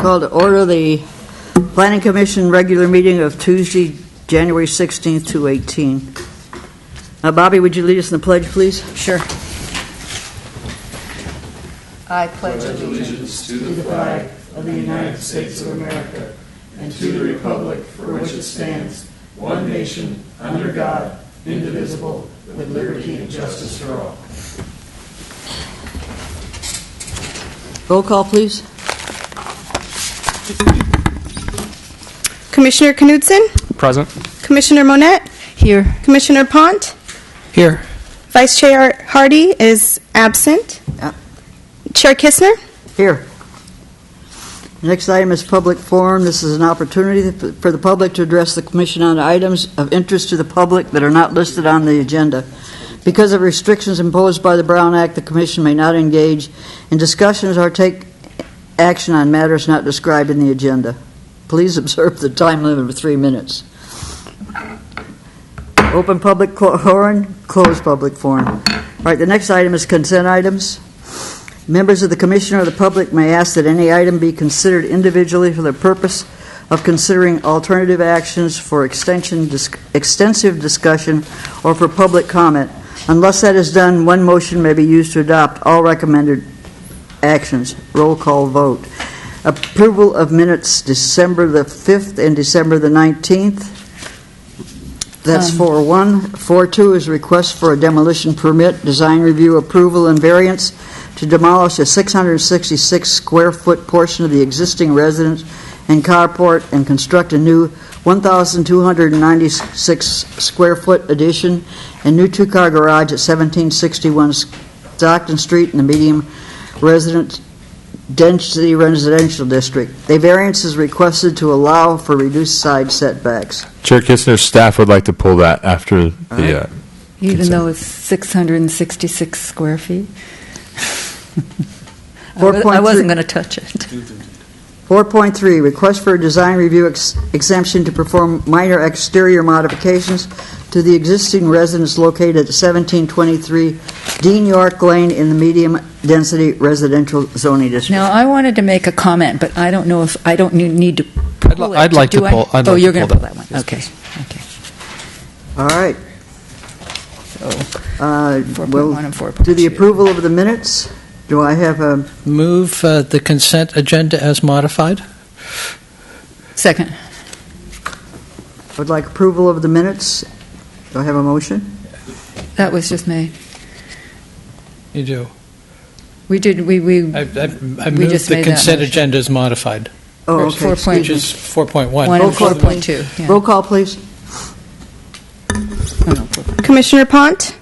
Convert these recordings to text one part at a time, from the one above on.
Call to order the Planning Commission regular meeting of Tuesday, January 16th, 2018. Bobby, would you lead us in the pledge, please? Sure. I pledge allegiance to the flag of the United States of America and to the republic for which it stands, one nation, under God, indivisible, with liberty and justice for all. Roll call, please. Commissioner Knudsen? Present. Commissioner Monette? Here. Commissioner Pont? Here. Vice Chair Hardy is absent. Yeah. Chair Kistner? Here. The next item is public forum. This is an opportunity for the public to address the Commission on items of interest to the public that are not listed on the agenda. Because of restrictions imposed by the Brown Act, the Commission may not engage in discussions or take action on matters not described in the agenda. Please observe the time limit of 3 minutes. Open public forum, close public forum. All right, the next item is consent items. Members of the Commission or the public may ask that any item be considered individually for the purpose of considering alternative actions for extensive discussion or for public comment. Unless that is done, one motion may be used to adopt all recommended actions. Roll call vote. Approval of minutes December the 5th and December the 19th. That's 4-1. 4-2 is request for a demolition permit, design review approval and variance to demolish a 666 square foot portion of the existing residence and carport and construct a new 1,296 square foot addition and new two-car garage at 1761 Stockton Street in the medium density residential district. A variance is requested to allow for reduced side setbacks. Chair Kistner's staff would like to pull that after the Even consent. though it's 666 square feet. I 4.3 wasn't going to touch it. 4.3, request for a design review exemption to perform minor exterior modifications to the existing residence located at 1723 Dean York Lane in the medium-density residential zoning district. Now, I wanted to make a comment, but I don't know if I don't need to pull it. I'd like to do I? pull. I'd Oh, like you're to going to pull that one. Yes, Okay. please. Okay. All right. So, 4.1 and 4.2. To the approval of the minutes, do I have a... Move the consent agenda as modified. Second. Would like approval of the minutes. Do I have a motion? That was just made. You do. We did. We I We moved just the made that consent motion. agenda as modified, Oh, okay. 4.1 which is 4.1. and Roll call. 4.2. Yeah. Roll call, please. Oh, no, 4.2. Commissioner Pont?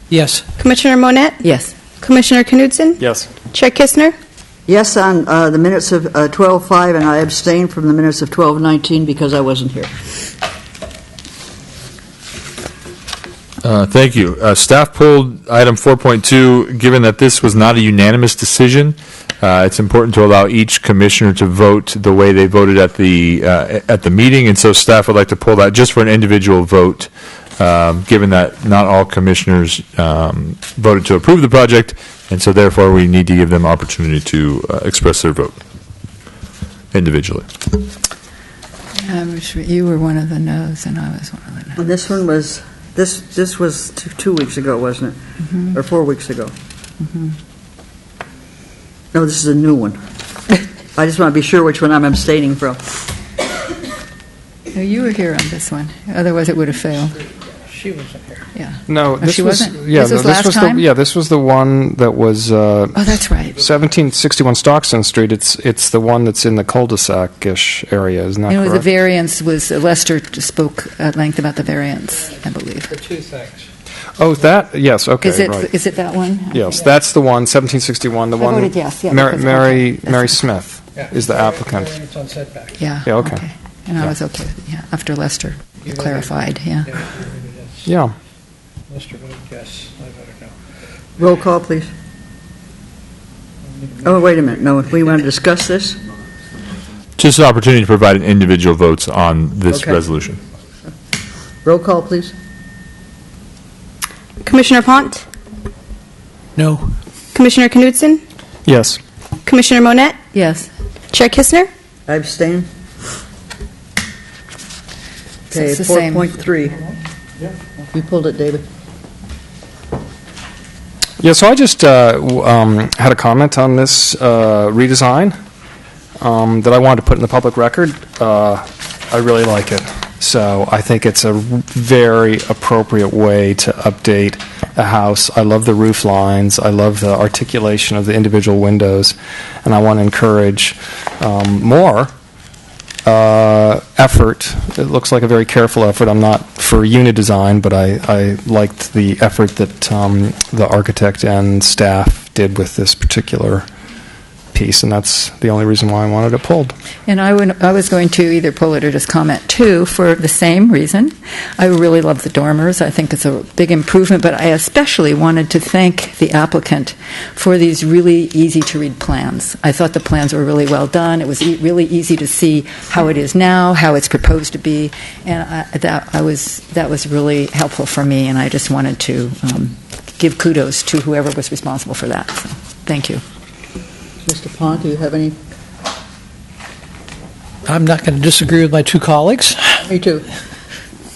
Yes. Commissioner Monette? Yes. Commissioner Knudsen? Yes. Chair Kistner? Yes on the minutes of 12-5, and I abstain from the minutes of 12-19 because I wasn't here. Thank you. Staff pulled item 4.2. Given that this was not a unanimous decision, it's important to allow each commissioner to vote the way they voted at the meeting, and so staff would like to pull that just for an individual vote. Given that not all commissioners voted to approve the project, and so therefore we need to give them opportunity to express their vote individually. You were one of the no's, and I was one of the no's. And this one was, this was 2 weeks ago, wasn't it? Mm-hmm. Or 4 weeks ago? Mm-hmm. No, this is a new one. I just want to be sure which one I'm abstaining from. No, you were here on this one. Otherwise, it would have failed. She wasn't here. Yeah. No, Oh, this she was wasn't? yeah. This was no, last was time? this was the one that was Oh, that's right. 1761 Stockton Street. It's the one that's in the cul-de-sac-ish area, isn't that You know, the correct? variance was Lester spoke at length about the variance, I believe. For two things. Oh, that yes. Okay, Is it right. is it that one? Yes, that's the one. 1761. The I one. voted yes, yeah, Mary because- Mary, okay, Mary that's- Smith Yeah. is the applicant. Variance on setback. Yeah. Yeah, okay. And I Yeah. was okay with it, yeah, after Lester You clarified, yeah. Yeah, you voted yes. Yeah. Mr. voted yes. I voted no. Roll call, please. Oh, wait a minute. No, we want to discuss this? Just an opportunity to provide an individual votes on this Okay. resolution. Roll call, please. Commissioner Pont? No. Commissioner Knudsen? Yes. Commissioner Monette? Yes. Chair Kistner? I abstain. Okay, It's the same. 4.3. You pulled it, David. Yeah, so I just had a comment on this redesign that I wanted to put in the public record. I really like it. So I think it's a very appropriate way to update a house. I love the roof lines. I love the articulation of the individual windows. And I want to encourage more effort. It looks like a very careful effort. I'm not for unit design, but I liked the effort that the architect and staff did with this particular piece, and that's the only reason why I wanted it pulled. And I was going to either pull it or just comment too for the same reason. I really love the dormers. I think it's a big improvement, but I especially wanted to thank the applicant for these really easy-to-read plans. I thought the plans were really well done. It was really easy to see how it is now, how it's proposed to be, and that was really helpful for me, and I just wanted to give kudos to whoever was responsible for that. So, thank you. Mr. Pont, do you have any? I'm not going to disagree with my two colleagues. Me too.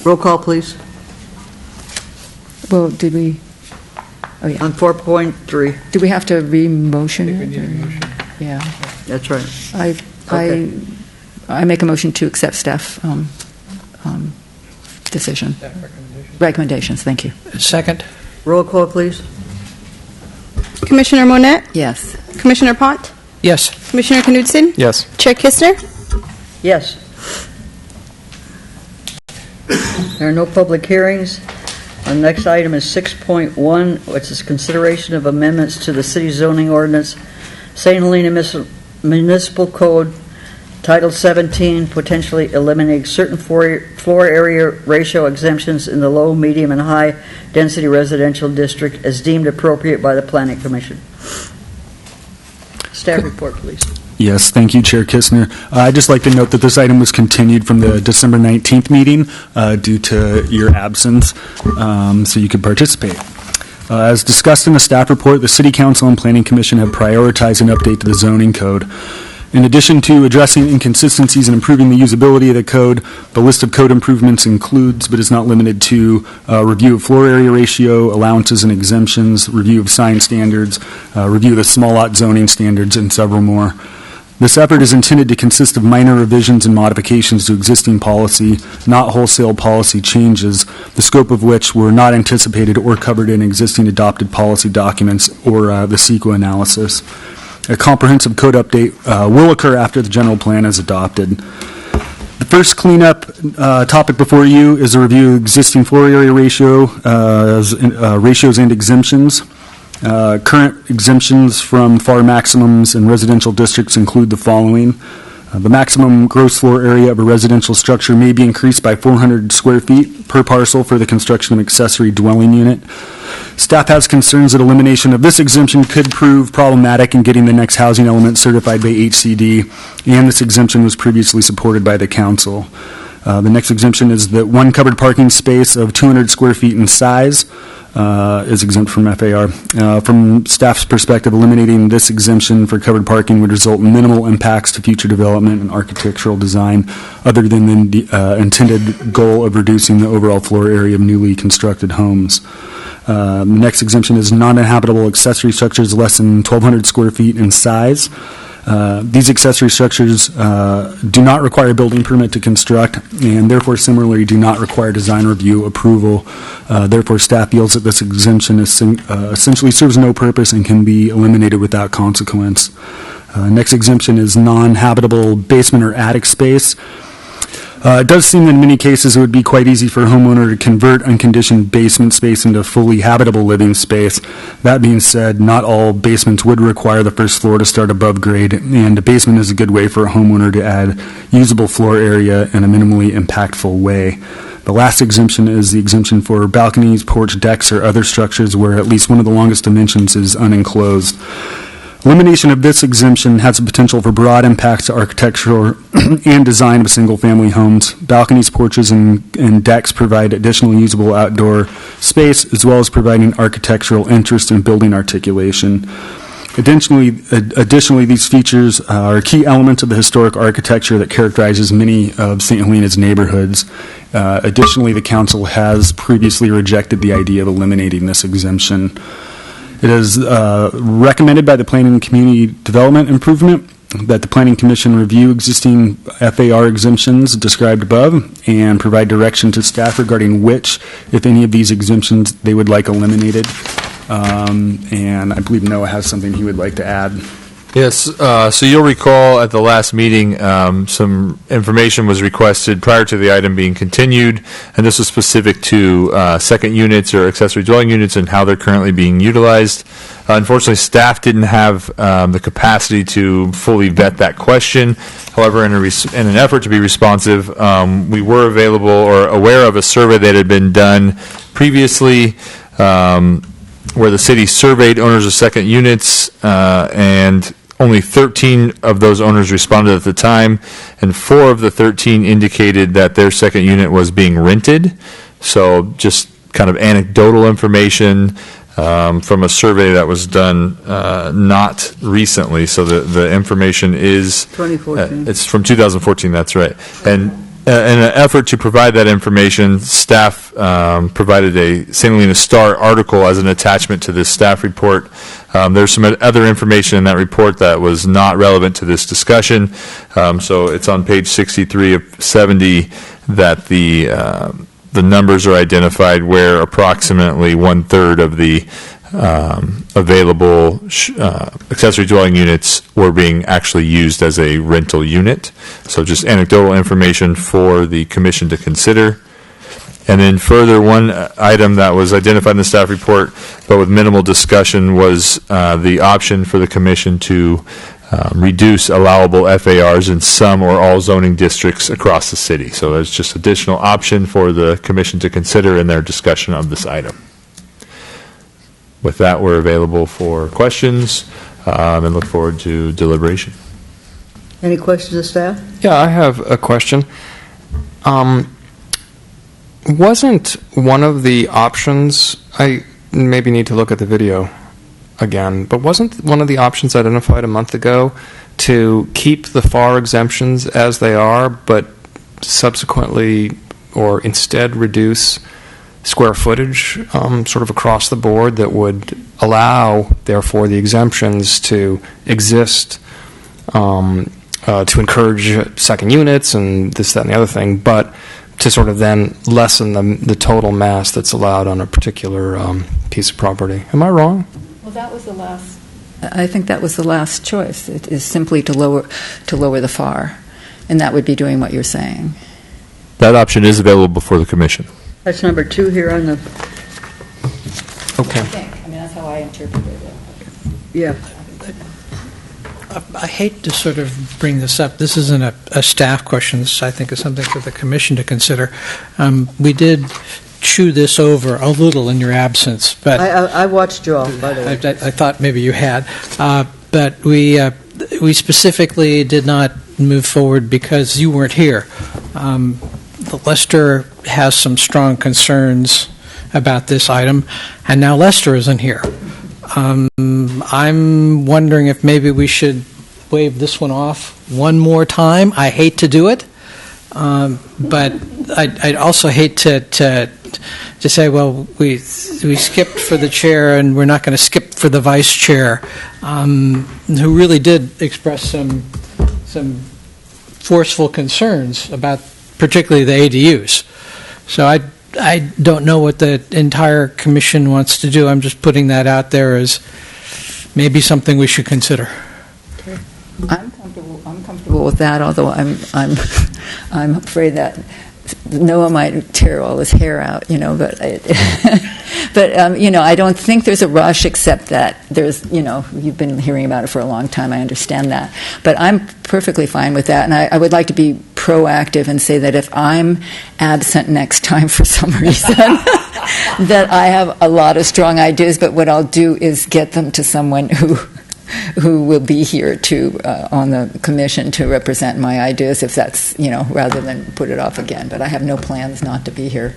Roll call, please. Well, did we? Oh, yeah. On 4.3. Do we have to re-motion it? Yeah. That's right. I make a motion to accept staff decision. Recommendations. Thank you. Second. Roll call, please. Commissioner Monette, Yes. Commissioner Pont, Yes. Commissioner Knudsen, Yes. Chair Kistner. Yes. There are no public hearings. The next item is 6.1, which is consideration of amendments to the city zoning ordinance, St. Helena Municipal Code, Title 17, potentially eliminating certain floor area ratio exemptions in the low, medium, and high density residential district as deemed appropriate by the Planning Commission. Staff report, please. Yes, thank you, Chair Kistner. I'd just like to note that this item was continued from the December 19th meeting due to your absence, so you could participate. As discussed in the staff report, the City Council and Planning Commission have prioritized an update to the zoning code. In addition to addressing inconsistencies and improving the usability of the code, the list of code improvements includes, but is not limited to, review of floor area ratio, allowances and exemptions, review of sign standards, review of the small lot zoning standards, and several more. This effort is intended to consist of minor revisions and modifications to existing policy, not wholesale policy changes, the scope of which were not anticipated or covered in existing adopted policy documents or the CEQA analysis. A comprehensive code update will occur after the general plan is adopted. The first cleanup topic before you is a review of existing floor area ratios and exemptions. Current exemptions from FAR maximums in residential districts include the following. The maximum gross floor area of a residential structure may be increased by 400 square feet per parcel for the construction of accessory dwelling unit. Staff has concerns that elimination of this exemption could prove problematic in getting the next housing element certified by HCD, and this exemption was previously supported by the council. The next exemption is that one covered parking space of 200 square feet in size is exempt from FAR. From staff's perspective, eliminating this exemption for covered parking would result in minimal impacts to future development and architectural design, other than the intended goal of reducing the overall floor area of newly constructed homes. The next exemption is non-inhabitable accessory structures less than 1,200 square feet in size. These accessory structures do not require a building permit to construct, and therefore similarly do not require design review approval. Therefore, staff feels that this exemption essentially serves no purpose and can be eliminated without consequence. Next exemption is non-habitable basement or attic space. It does seem that in many cases it would be quite easy for a homeowner to convert unconditioned basement space into fully habitable living space. That being said, not all basements would require the first floor to start above grade, and a basement is a good way for a homeowner to add usable floor area in a minimally impactful way. The last exemption is the exemption for balconies, porch decks, or other structures where at least one of the longest dimensions is unenclosed. Elimination of this exemption has the potential for broad impacts to architecture and design of single-family homes. Balconies, porches, and decks provide additional usable outdoor space, as well as providing architectural interest in building articulation. Additionally, these features are key elements of the historic architecture that characterizes many of St. Helena's neighborhoods. Additionally, the council has previously rejected the idea of eliminating this exemption. It is recommended by the Planning and Community Development Improvement that the Planning Commission review existing FAR exemptions described above and provide direction to staff regarding which, if any of these exemptions, they would like eliminated. And I believe Noah has something he would like to add. Yes, so you'll recall at the last meeting, some information was requested prior to the item being continued, and this was specific to second units or accessory dwelling units and how they're currently being utilized. Unfortunately, staff didn't have the capacity to fully vet that question. However, in an effort to be responsive, we were available or aware of a survey that had been done previously where the city surveyed owners of second units, and only 13 of those owners responded at the time, and 4 of the 13 indicated that their second unit was being rented. So just kind of anecdotal information from a survey that was done not recently. So the information is 2014. It's from 2014. That's right. And in an effort to provide that information, staff provided a St. Helena Star article as an attachment to this staff report. There's some other information in that report that was not relevant to this discussion. So it's on page 63 of 70 that the numbers are identified where approximately 1/3 of the available accessory dwelling units were being actually used as a rental unit. So just anecdotal information for the commission to consider. And then further, one item that was identified in the staff report, but with minimal discussion, was the option for the commission to reduce allowable FARs in some or all zoning districts across the city. So there's just additional option for the commission to consider in their discussion of this item. With that, we're available for questions and look forward to deliberation. Any questions of staff? Yeah, I have a question. Wasn't one of the options, I maybe need to look at the video again, but wasn't one of the options identified a month ago to keep the FAR exemptions as they are, but subsequently or instead reduce square footage sort of across the board that would allow, therefore, the exemptions to exist to encourage second units and this, that, and the other thing, but to sort of then lessen the total mass that's allowed on a particular piece of property. Am I wrong? Well, that was the last. I think that was the last choice. It is simply to lower the FAR, and that would be doing what you're saying. That option is available before the commission. That's number 2 here on the, Okay. I mean, that's how I interpreted it. yeah. I hate to sort of bring this up. This isn't a staff question. This, I think, is something for the commission to consider. We did chew this over a little in your absence, but I watched you all, by the way. I thought maybe you had. But we specifically did not move forward because you weren't here. Lester has some strong concerns about this item, and now Lester isn't here. I'm wondering if maybe we should wave this one off one more time. I hate to do it, but I'd also hate to say, well, we skipped for the chair and we're not going to skip for the vice chair, who really did express some forceful concerns about particularly the ADUs. So I don't know what the entire commission wants to do. I'm just putting that out there as maybe something we should consider. I'm comfortable with that. Although I'm afraid that Noah might tear all his hair out. But I don't think there's a rush. Except that there's you've been hearing about it for a long time. I understand that, but I'm perfectly fine with that. And I would like to be proactive and say that if I'm absent next time for some reason, that I have a lot of strong ideas, but what I'll do is get them to someone who will be here on the commission to represent my ideas, if that's, rather than put it off again. But I have no plans not to be here.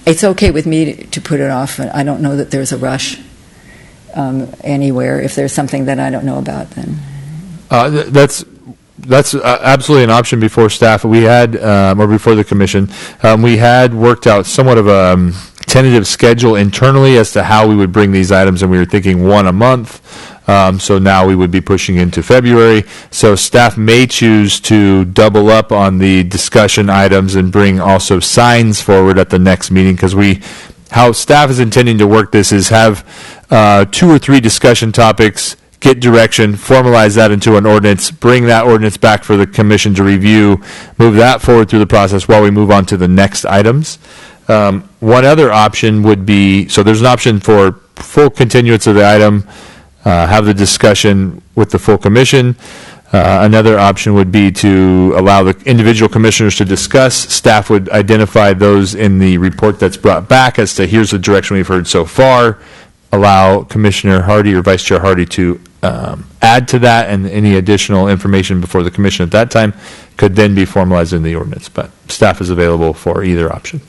It's okay with me to put it off. I don't know that there's a rush. anywhere. If there's something that I don't know about, then. That's absolutely an option before staff. We had, or before the commission, we had worked out somewhat of a tentative schedule internally as to how we would bring these items, and we were thinking one a month. So now we would be pushing into February. So staff may choose to double up on the discussion items and bring also signs forward at the next meeting, because how staff is intending to work this is have 2 or 3 discussion topics, get direction, formalize that into an ordinance, bring that ordinance back for the commission to review, move that forward through the process while we move on to the next items. One other option would be, so there's an option for full continuance of the item, have the discussion with the full commission. Another option would be to allow the individual commissioners to discuss. Staff would identify those in the report that's brought back as to here's the direction we've heard so far. Allow Commissioner Hardy or Vice Chair Hardy to add to that, and any additional information before the commission at that time could then be formalized in the ordinance. But staff is available for either option.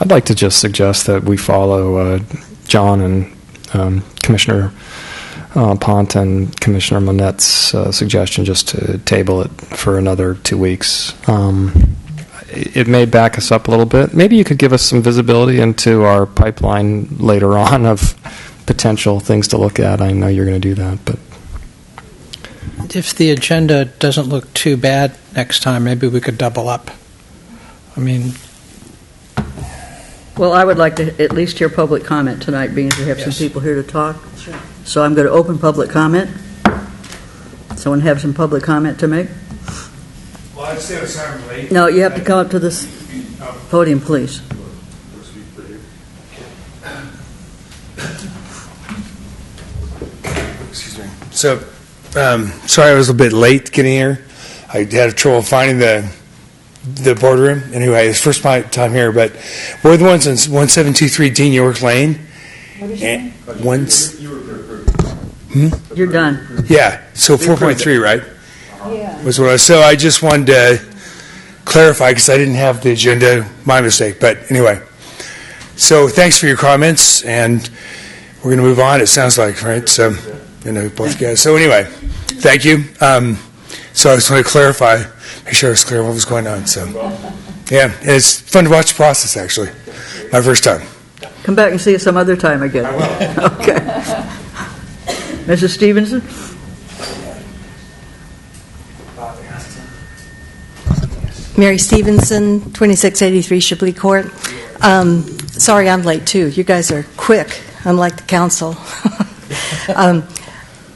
I'd like to just suggest that we follow John and Commissioner Pont and Commissioner Monette's suggestion just to table it for another 2 weeks. It may back us up a little bit. Maybe you could give us some visibility into our pipeline later on of potential things to look at. I know you're going to do that, but If the agenda doesn't look too bad next time, maybe we could double up. I mean, Well, I would like to at least hear public comment tonight, being we have some people here to talk. So I'm going to open public comment. Someone have some public comment to make? Well, I'd say it's time late. No, you have to come up to this podium, please. Excuse me. So, sorry I was a bit late getting here. I had trouble finding the boardroom. Anyway, it's first time here, but we're the ones on 1723 Dean York Lane. What is your name? You're done. Yeah, so 4.3, right? Yeah. Was what so I just wanted to clarify because I didn't have the agenda, my mistake. But anyway, so thanks for your comments, and we're going to move on. It sounds like, right? So, both guys. So anyway, thank you. So I just want to clarify, make sure I was clear what was going on. So, yeah, and it's fun to watch the process. Actually, my first time. Come back and see us some other time again. I will. Okay. Mrs. Stevenson? Mary Stevenson, 2683 Shipley Court. Sorry I'm late, too. You guys are quick, unlike the council.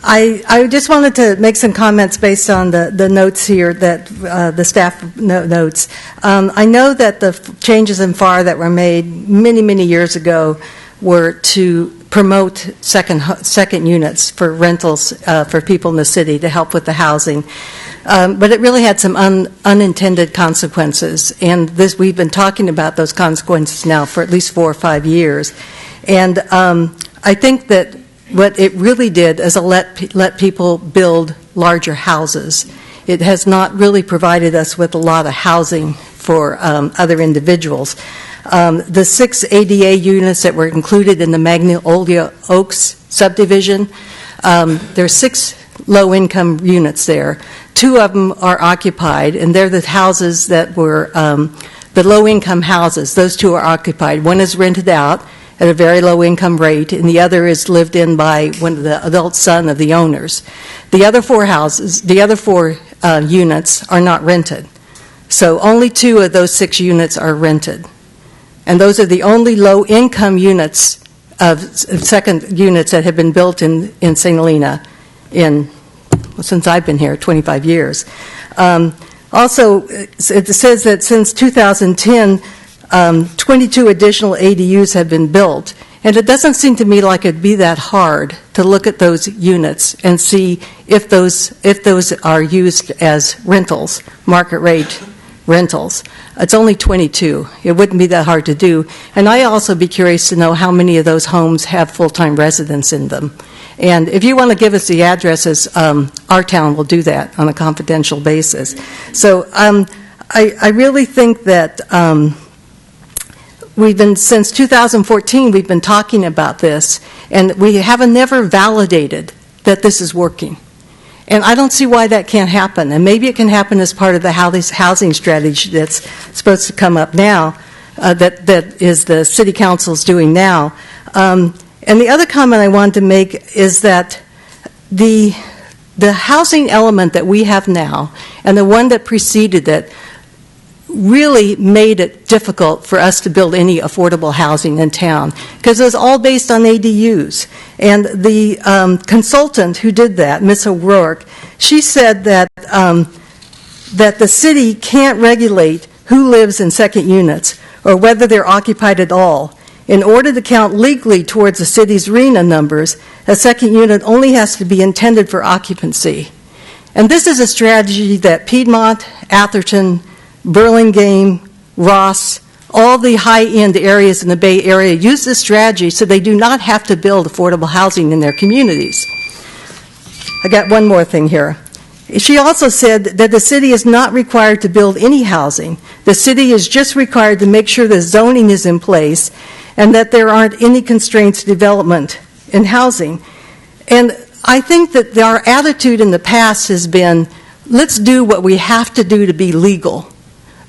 I just wanted to make some comments based on the notes here, that the staff notes. I know that the changes in FAR that were made many, many years ago were to promote second units for rentals for people in the city to help with the housing. But it really had some unintended consequences, and we've been talking about those consequences now for at least 4 or 5 years. And I think that what it really did is let people build larger houses. It has not really provided us with a lot of housing for other individuals. The 6 ADA units that were included in the Magnolia Oaks subdivision, there are 6 low-income units there. 2 of them are occupied, and they're the houses that were the low-income houses. Those 2 are occupied. One is rented out at a very low-income rate, and the other is lived in by one of the adult son of the owners. The other 4 units are not rented. So only 2 of those 6 units are rented. And those are the only low-income units second units that have been built in St. Helena since I've been here, 25 years. Also, it says that since 2010, 22 additional ADUs have been built, and it doesn't seem to me like it'd be that hard to look at those units and see if those are used as rentals, market rate rentals. It's only 22. It wouldn't be that hard to do. And I'd also be curious to know how many of those homes have full-time residents in them. And if you want to give us the addresses, our town will do that on a confidential basis. So I really think that since 2014, we've been talking about this, and we haven't never validated that this is working. And I don't see why that can't happen. And maybe it can happen as part of the housing strategy that's supposed to come up now, that is the City Council's doing now. And the other comment I wanted to make is that the housing element that we have now and the one that preceded it really made it difficult for us to build any affordable housing in town because it was all based on ADUs. And the consultant who did that, Ms. O'Rourke, she said that that the city can't regulate who lives in second units or whether they're occupied at all. In order to count legally towards the city's RENA numbers, a second unit only has to be intended for occupancy. And this is a strategy that Piedmont, Atherton, Burlingame, Ross, all the high-end areas in the Bay Area use this strategy so they do not have to build affordable housing in their communities. I got one more thing here. She also said that the city is not required to build any housing. The city is just required to make sure the zoning is in place and that there aren't any constraints to development in housing. And I think that our attitude in the past has been, let's do what we have to do to be legal,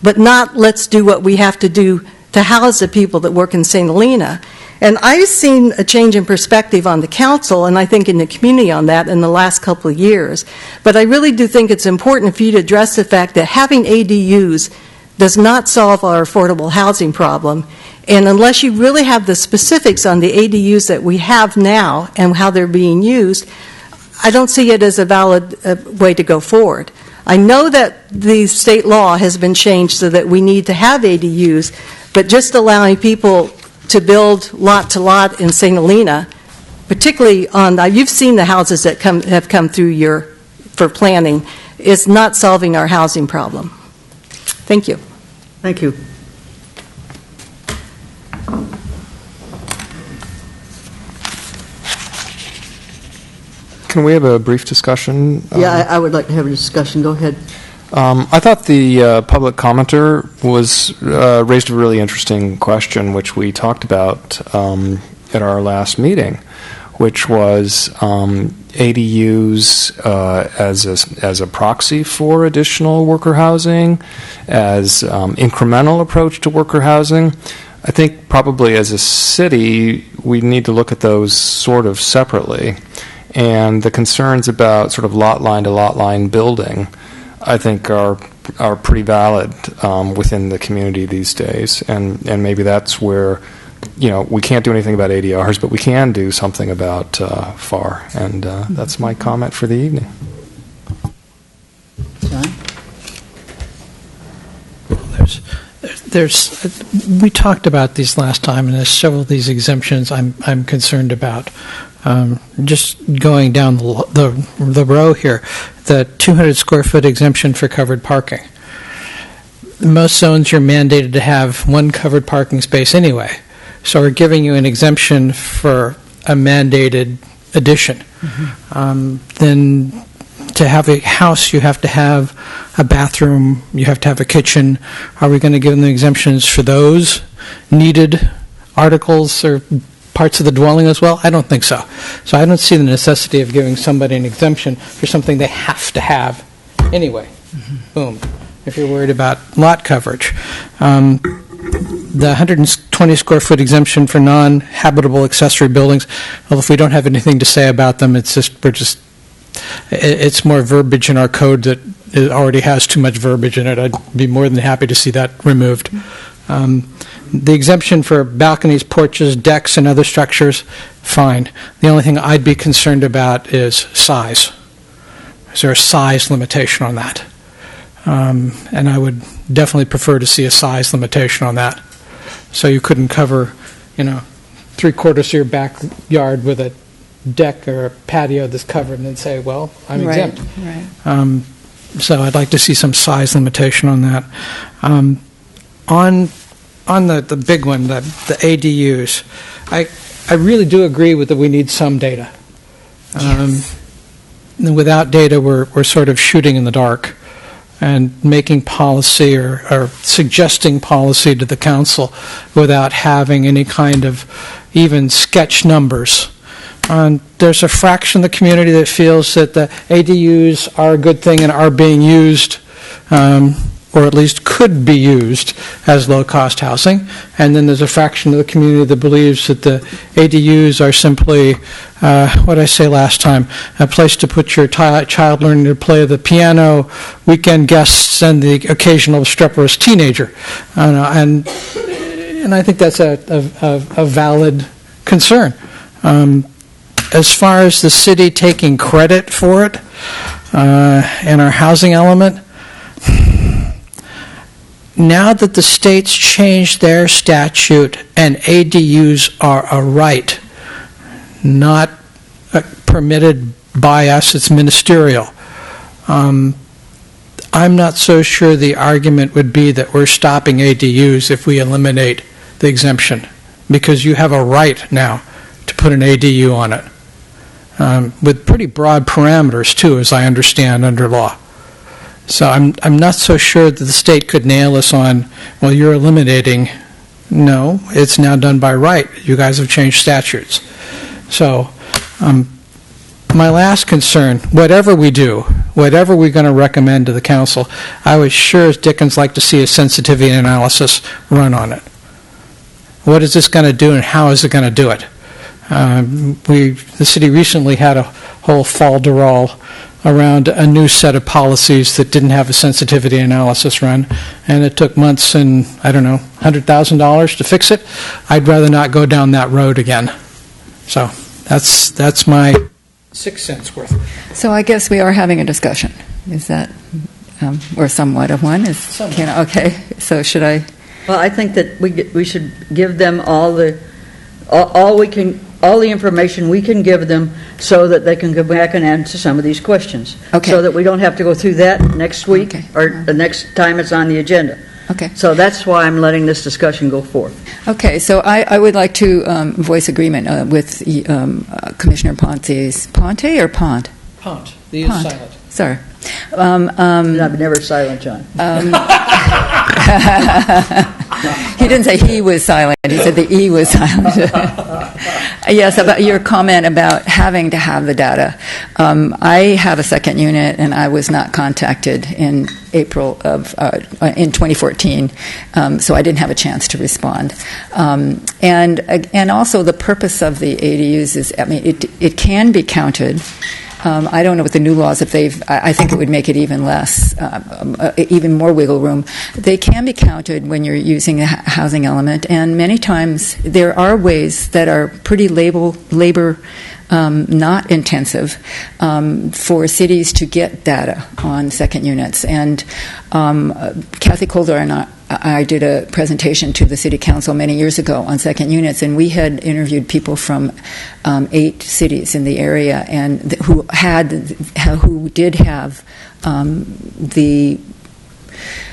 but not let's do what we have to do to house the people that work in St. Helena. And I've seen a change in perspective on the council, and I think in the community on that in the last couple of years. But I really do think it's important for you to address the fact that having ADUs does not solve our affordable housing problem. And unless you really have the specifics on the ADUs that we have now and how they're being used, I don't see it as a valid way to go forward. I know that the state law has been changed so that we need to have ADUs, but just allowing people to build lot to lot in St. Helena, particularly on, you've seen the houses that have come through for planning, is not solving our housing problem. Thank you. Thank you. Can we have a brief discussion? Yeah, I would like to have a discussion. Go ahead. I thought the public commenter raised a really interesting question, which we talked about at our last meeting, which was ADUs as a proxy for additional worker housing, as incremental approach to worker housing. I think probably as a city, we need to look at those sort of separately. And the concerns about sort of lot line to lot line building, I think, are pretty valid within the community these days. And maybe that's where, we can't do anything about ADRs, but we can do something about FAR. And that's my comment for the evening. John? We talked about these last time, and there's several of these exemptions I'm concerned about. Just going down the row here, the 200 square foot exemption for covered parking. Most zones you're mandated to have one covered parking space anyway, so we're giving you an exemption for a mandated addition. Mm-hmm. Then to have a house, you have to have a bathroom, you have to have a kitchen. Are we going to give them the exemptions for those needed articles or parts of the dwelling as well? I don't think so. So I don't see the necessity of giving somebody an exemption for something they have to have anyway. Mm-hmm. Boom. If you're worried about lot coverage. The 120 square foot exemption for non-habitable accessory buildings, well, if we don't have anything to say about them, it's more verbiage in our code that it already has too much verbiage in it. I'd be more than happy to see that removed. The exemption for balconies, porches, decks, and other structures, fine. The only thing I'd be concerned about is size. Is there a size limitation on that? And I would definitely prefer to see a size limitation on that. So you couldn't cover, 3/4 of your backyard with a deck or a patio that's covered and then say, well, I'm exempt. Right. So I'd like to see some size limitation on that. On the big one, the ADUs, I really do agree with that we need some data. Yes. Without data, we're sort of shooting in the dark. and making policy or suggesting policy to the council without having any kind of even sketch numbers. There's a fraction of the community that feels that the ADUs are a good thing and are being used, or at least could be used as low-cost housing. And then there's a fraction of the community that believes that the ADUs are simply, what did I say last time, a place to put your child learning to play the piano, weekend guests, and the occasional obstreperous teenager. And I think that's a valid concern. As far as the city taking credit for it and our housing element, now that the states changed their statute and ADUs are a right, not permitted by us, it's ministerial, I'm not so sure the argument would be that we're stopping ADUs if we eliminate the exemption, because you have a right now to put an ADU on it, with pretty broad parameters, too, as I understand, under law. So I'm not so sure that the state could nail us on, well, you're eliminating. No, it's now done by right. You guys have changed statutes. So my last concern, whatever we do, whatever we're going to recommend to the council, I would sure as dickens like to see a sensitivity analysis run on it. What is this going to do and how is it going to do it? The city recently had a whole falderall around a new set of policies that didn't have a sensitivity analysis run, and it took months and, I don't know, $100,000 to fix it. I'd rather not go down that road again. So that's my 6 cents worth. So I guess we are having a discussion. Is that, or somewhat of one? Okay, so should I? Well, I think that we should give them all the information we can give them so that they can go back and answer some of these questions. Okay. So that we don't have to go through that next week or the next time it's on the agenda. Okay. So that's why I'm letting this discussion go forth. Okay, so I would like to voice agreement with Commissioner Ponte's. Ponte or Pont? Pont. The E is silent. Sorry. I'm never silent, John. He didn't say he was silent. He said the E was silent. Yes, about your comment about having to have the data. I have a second unit, and I was not contacted in April of in 2014, so I didn't have a chance to respond. And also the purpose of the ADUs is, I mean, it can be counted. I don't know what the new laws, if I think it would make it even less, even more wiggle room. They can be counted when you're using the housing element, and many times there are ways that are pretty labor not intensive for cities to get data on second units. And Kathy Kolder and I did a presentation to the City Council many years ago on second units, and we had interviewed people from 8 cities in the area and who did have the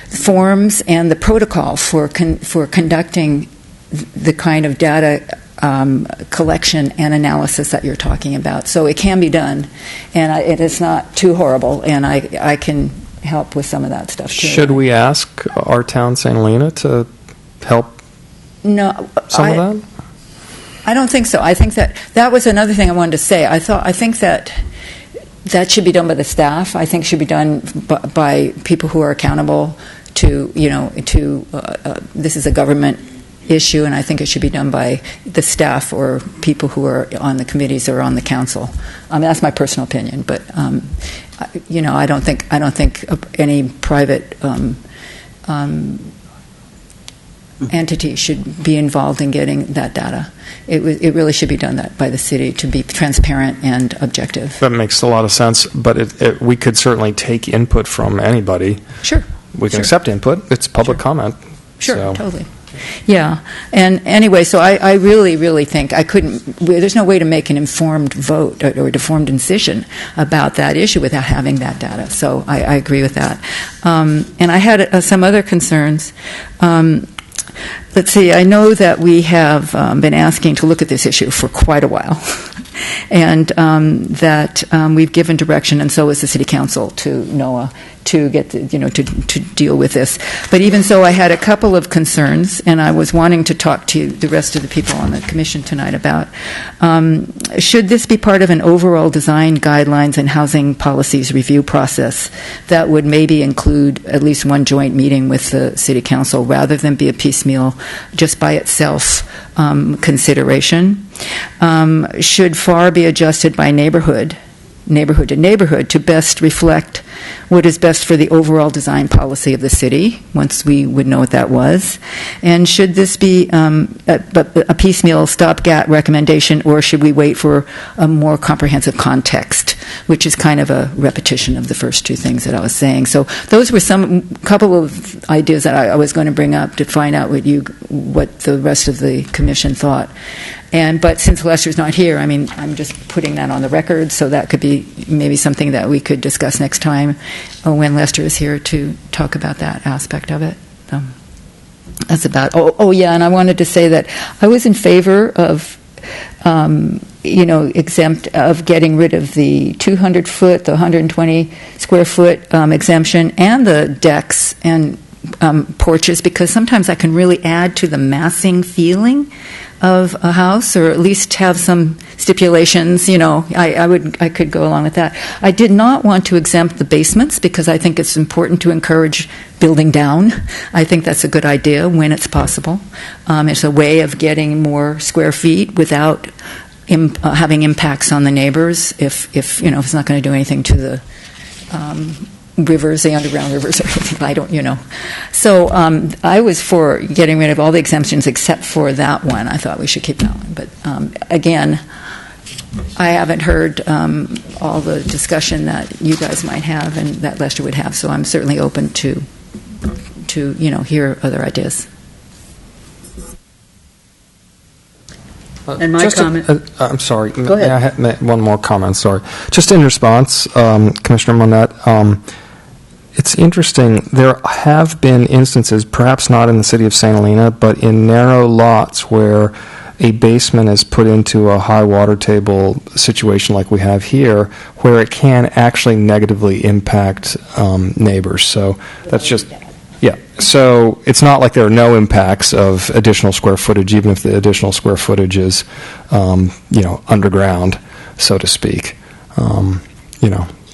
forms and the protocol for conducting the kind of data collection and analysis that you're talking about. So it can be done, and it is not too horrible, and I can help with some of that stuff too. Should we ask our town, St. Helena, to help some of that? I don't think so. I think that was another thing I wanted to say. I think that should be done by the staff. I think should be done by people who are accountable to, this is a government issue, and I think it should be done by the staff or people who are on the committees or on the council. I mean, that's my personal opinion, but I don't think any private entity should be involved in getting that data. It really should be done by the city to be transparent and objective. That makes a lot of sense, but we could certainly take input from anybody. Sure. We can accept input. It's public comment. Sure, so. Totally. Yeah, and anyway, so I really, really think there's no way to make an informed vote or informed decision about that issue without having that data. So I agree with that. And I had some other concerns. Let's see, I know that we have been asking to look at this issue for quite a while. and that we've given direction, and so is the City Council, to NOAA to get to deal with this. But even so, I had a couple of concerns, and I was wanting to talk to the rest of the people on the commission tonight about should this be part of an overall design guidelines and housing policies review process that would maybe include at least one joint meeting with the City Council rather than be a piecemeal, just by itself consideration. Should FAR be adjusted by neighborhood to neighborhood to best reflect what is best for the overall design policy of the city, once we would know what that was? And should this be a piecemeal stopgap recommendation, or should we wait for a more comprehensive context, which is kind of a repetition of the first two things that I was saying? So those were couple of ideas that I was going to bring up to find out what the rest of the commission thought. But since Lester's not here, I mean, I'm just putting that on the record, so that could be maybe something that we could discuss next time when Lester is here to talk about that aspect of it. That's about. Oh, yeah, and I wanted to say that I was in favor of, exempt of getting rid of the 200-foot, the 120 square foot exemption, and the decks and porches, because sometimes that can really add to the massing feeling of a house, or at least have some stipulations. I could go along with that. I did not want to exempt the basements, because I think it's important to encourage building down. I think that's a good idea when it's possible. It's a way of getting more square feet without having impacts on the neighbors. If it's not going to do anything to the rivers, the underground rivers, or anything. I don't, So I was for getting rid of all the exemptions except for that one. I thought we should keep that one. But again, I haven't heard all the discussion that you guys might have and that Lester would have. So I'm certainly open to hear other ideas. And my comment. I'm sorry. Go ahead. May I have one more comment? Sorry. Just in response, Commissioner Monette, it's interesting. There have been instances, perhaps not in the city of St. Helena, but in narrow lots where a basement is put into a high water table situation like we have here, where it can actually negatively impact neighbors. So that's just. Yeah, so it's not like there are no impacts of additional square footage, even if the additional square footage is, underground, so to speak.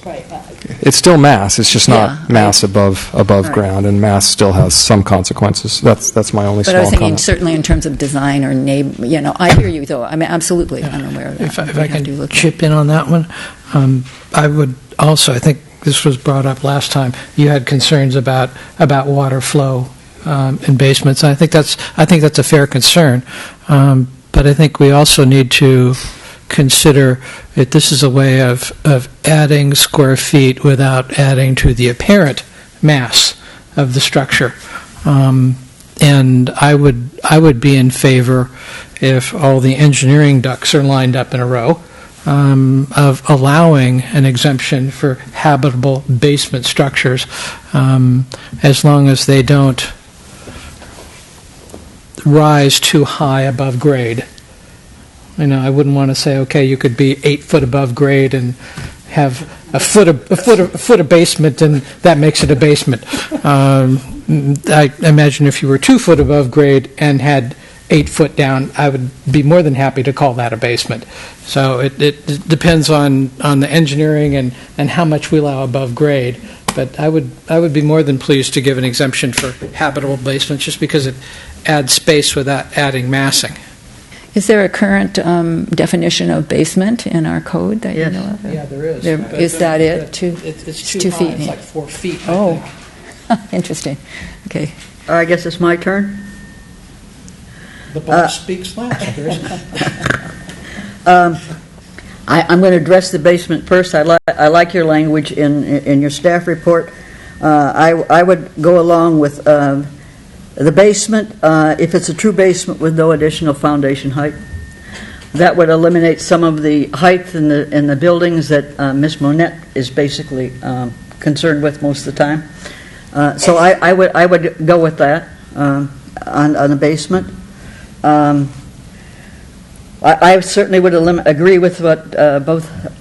Right. It's still mass. It's just not mass above ground, and mass still has some consequences. That's my only small comment. But I was thinking certainly in terms of design or neighbor. I hear you though. I mean, absolutely, I'm aware of that. If I can chip in on that one, I would also. I think this was brought up last time. You had concerns about water flow in basements. And I think that's a fair concern. But I think we also need to consider that this is a way of adding square feet without adding to the apparent mass of the structure. And I would be in favor, if all the engineering ducks are lined up in a row, of allowing an exemption for habitable basement structures, as long as they don't rise too high above grade. I wouldn't want to say, okay, you could be 8 foot above grade and have a foot of basement, and that makes it a basement. I imagine if you were 2 foot above grade and had 8 foot down, I would be more than happy to call that a basement. So it depends on the engineering and how much we allow above grade. But I would be more than pleased to give an exemption for habitable basements, just because it adds space without adding massing. Is there a current definition of basement in our code that you know of? Yeah, there is. Is that it? It's 2 feet. It's like 4 feet. Oh, interesting. Okay. I guess it's my turn. The boss speaks last. I'm going to address the basement first. I like your language in your staff report. I would go along with the basement, if it's a true basement with no additional foundation height. That would eliminate some of the height in the buildings that Ms. Monette is basically concerned with most of the time. So I would go with that on the basement. I certainly would agree with what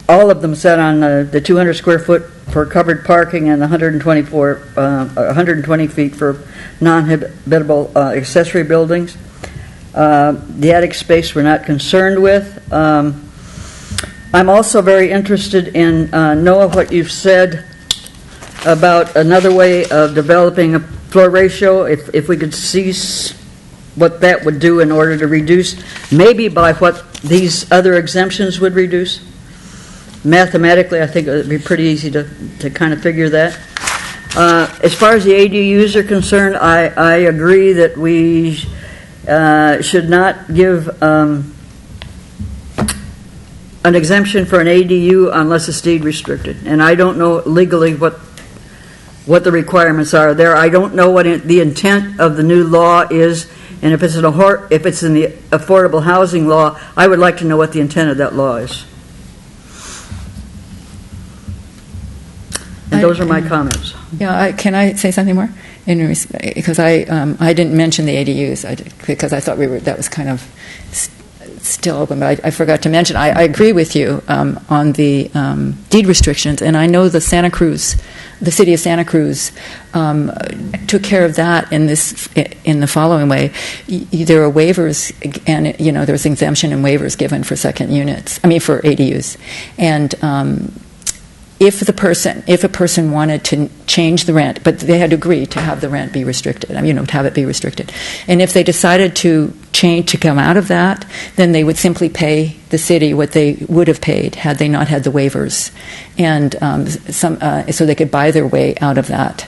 all of them said on the 200 square foot for covered parking and the 120 feet for non-habitable accessory buildings. The attic space we're not concerned with. I'm also very interested in, Noah, what you've said about another way of developing a floor ratio, if we could see what that would do in order to reduce, maybe by what these other exemptions would reduce. Mathematically, I think it would be pretty easy to kind of figure that. As far as the ADUs are concerned, I agree that we should not give an exemption for an ADU unless it's deed restricted. And I don't know legally what the requirements are there. I don't know what the intent of the new law is, and if it's in the affordable housing law, I would like to know what the intent of that law is. And those are my comments. Yeah, can I say something more? Because I didn't mention the ADUs because I thought that was kind of still open, but I forgot to mention. I agree with you on the deed restrictions, and I know the city of Santa Cruz took care of that in the following way. There are waivers, and there's exemption and waivers given for second units. I mean, for ADUs, and if a person wanted to change the rent, but they had to agree to have the rent be restricted, to have it be restricted. And if they decided to come out of that, then they would simply pay the city what they would have paid had they not had the waivers, and so they could buy their way out of that.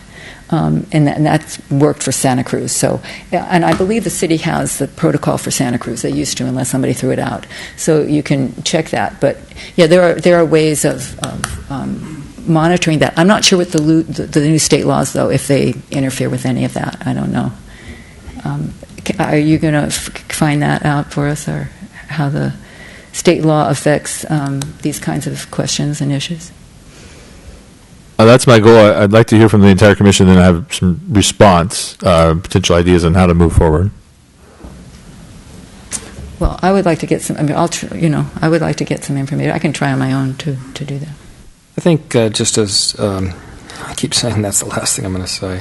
And that's worked for Santa Cruz. So, and I believe the city has the protocol for Santa Cruz. They used to, unless somebody threw it out. So you can check that. But yeah, there are ways of monitoring that. I'm not sure what the new state laws, though, if they interfere with any of that. I don't know. Are you going to find that out for us, or how the state law affects these kinds of questions and issues? That's my goal. I'd like to hear from the entire commission and have some response, potential ideas on how to move forward. Well, I would like to get some. I mean, I would like to get some information. I can try on my own to do that. I think just as I keep saying, that's the last thing I'm going to say.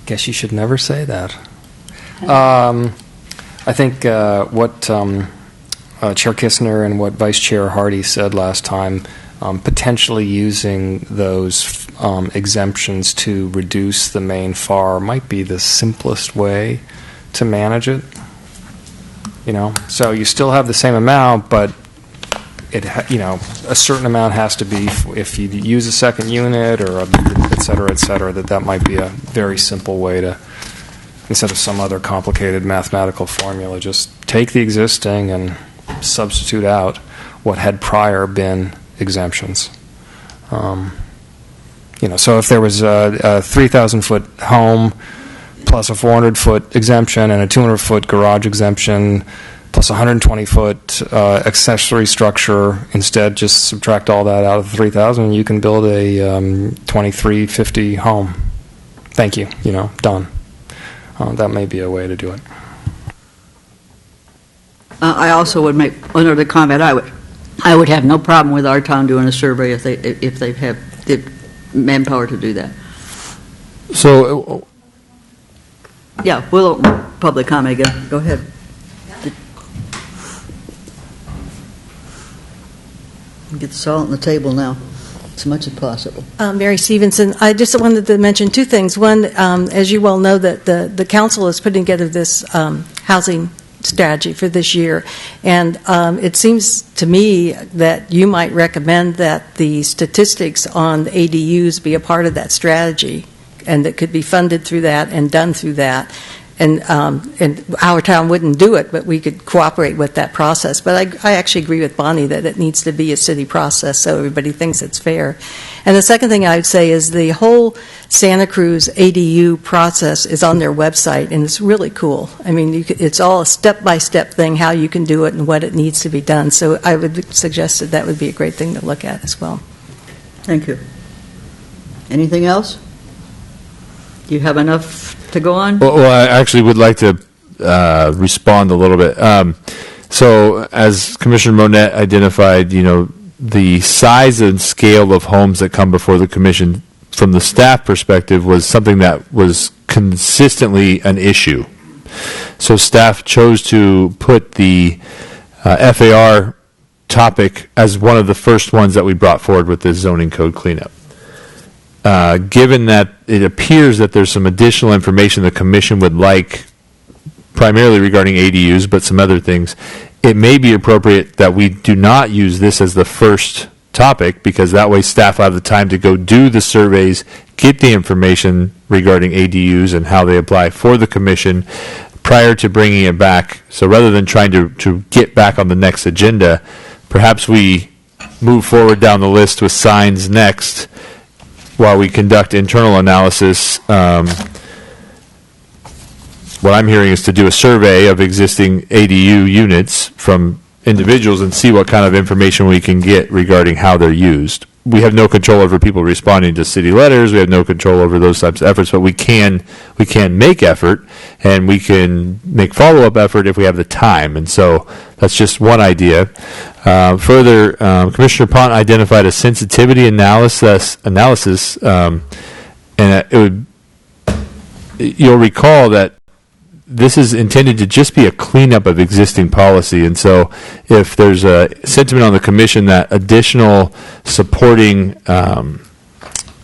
Guess you should never say that. I think what Chair Kistner and what Vice Chair Hardy said last time. Potentially using those exemptions to reduce the main FAR might be the simplest way to manage it. So you still have the same amount, but a certain amount has to be if you use a second unit or et cetera, that might be a very simple way to, instead of some other complicated mathematical formula, just take the existing and substitute out what had prior been exemptions. So if there was a 3,000-foot home plus a 400-foot exemption and a 200-foot garage exemption plus a 120-foot accessory structure, instead just subtract all that out of the 3,000, you can build a 2350 home. Thank you. Done. That may be a way to do it. I also would make another comment. I would have no problem with our town doing a survey if they have the manpower to do that. So, yeah, we'll open public comment again. Go ahead. Get the salt on the table now, as much as possible. Mary Stevenson, I just wanted to mention two things. One, as you well know, that the council is putting together this housing strategy for this year, and it seems to me that you might recommend that the statistics on the ADUs be a part of that strategy, and that could be funded through that and done through that. And our town wouldn't do it, but we could cooperate with that process. But I actually agree with Bonnie that it needs to be a city process so everybody thinks it's fair. And the second thing I would say is the whole Santa Cruz ADU process is on their website, and it's really cool. I mean, it's all a step-by-step thing, how you can do it and what it needs to be done. So I would suggest that would be a great thing to look at as well. Thank you. Anything else? Do you have enough to go on? Well, I actually would like to respond a little bit. So, as Commissioner Monette identified, the size and scale of homes that come before the commission, from the staff perspective, was something that was consistently an issue. So, staff chose to put the FAR topic as one of the first ones that we brought forward with this zoning code cleanup. Given that it appears that there's some additional information the commission would like, primarily regarding ADUs, but some other things, it may be appropriate that we do not use this as the first topic, because that way staff will have the time to go do the surveys, get the information regarding ADUs and how they apply for the commission prior to bringing it back. So rather than trying to get back on the next agenda, perhaps we move forward down the list with signs next while we conduct internal analysis. What I'm hearing is to do a survey of existing ADU units from individuals and see what kind of information we can get regarding how they're used. We have no control over people responding to city letters. We have no control over those types of efforts, but we can make effort, and we can make follow-up effort if we have the time. And so that's just one idea. Further, Commissioner Pont identified a sensitivity analysis, and you'll recall that this is intended to just be a cleanup of existing policy, and so if there's a sentiment on the commission that additional supporting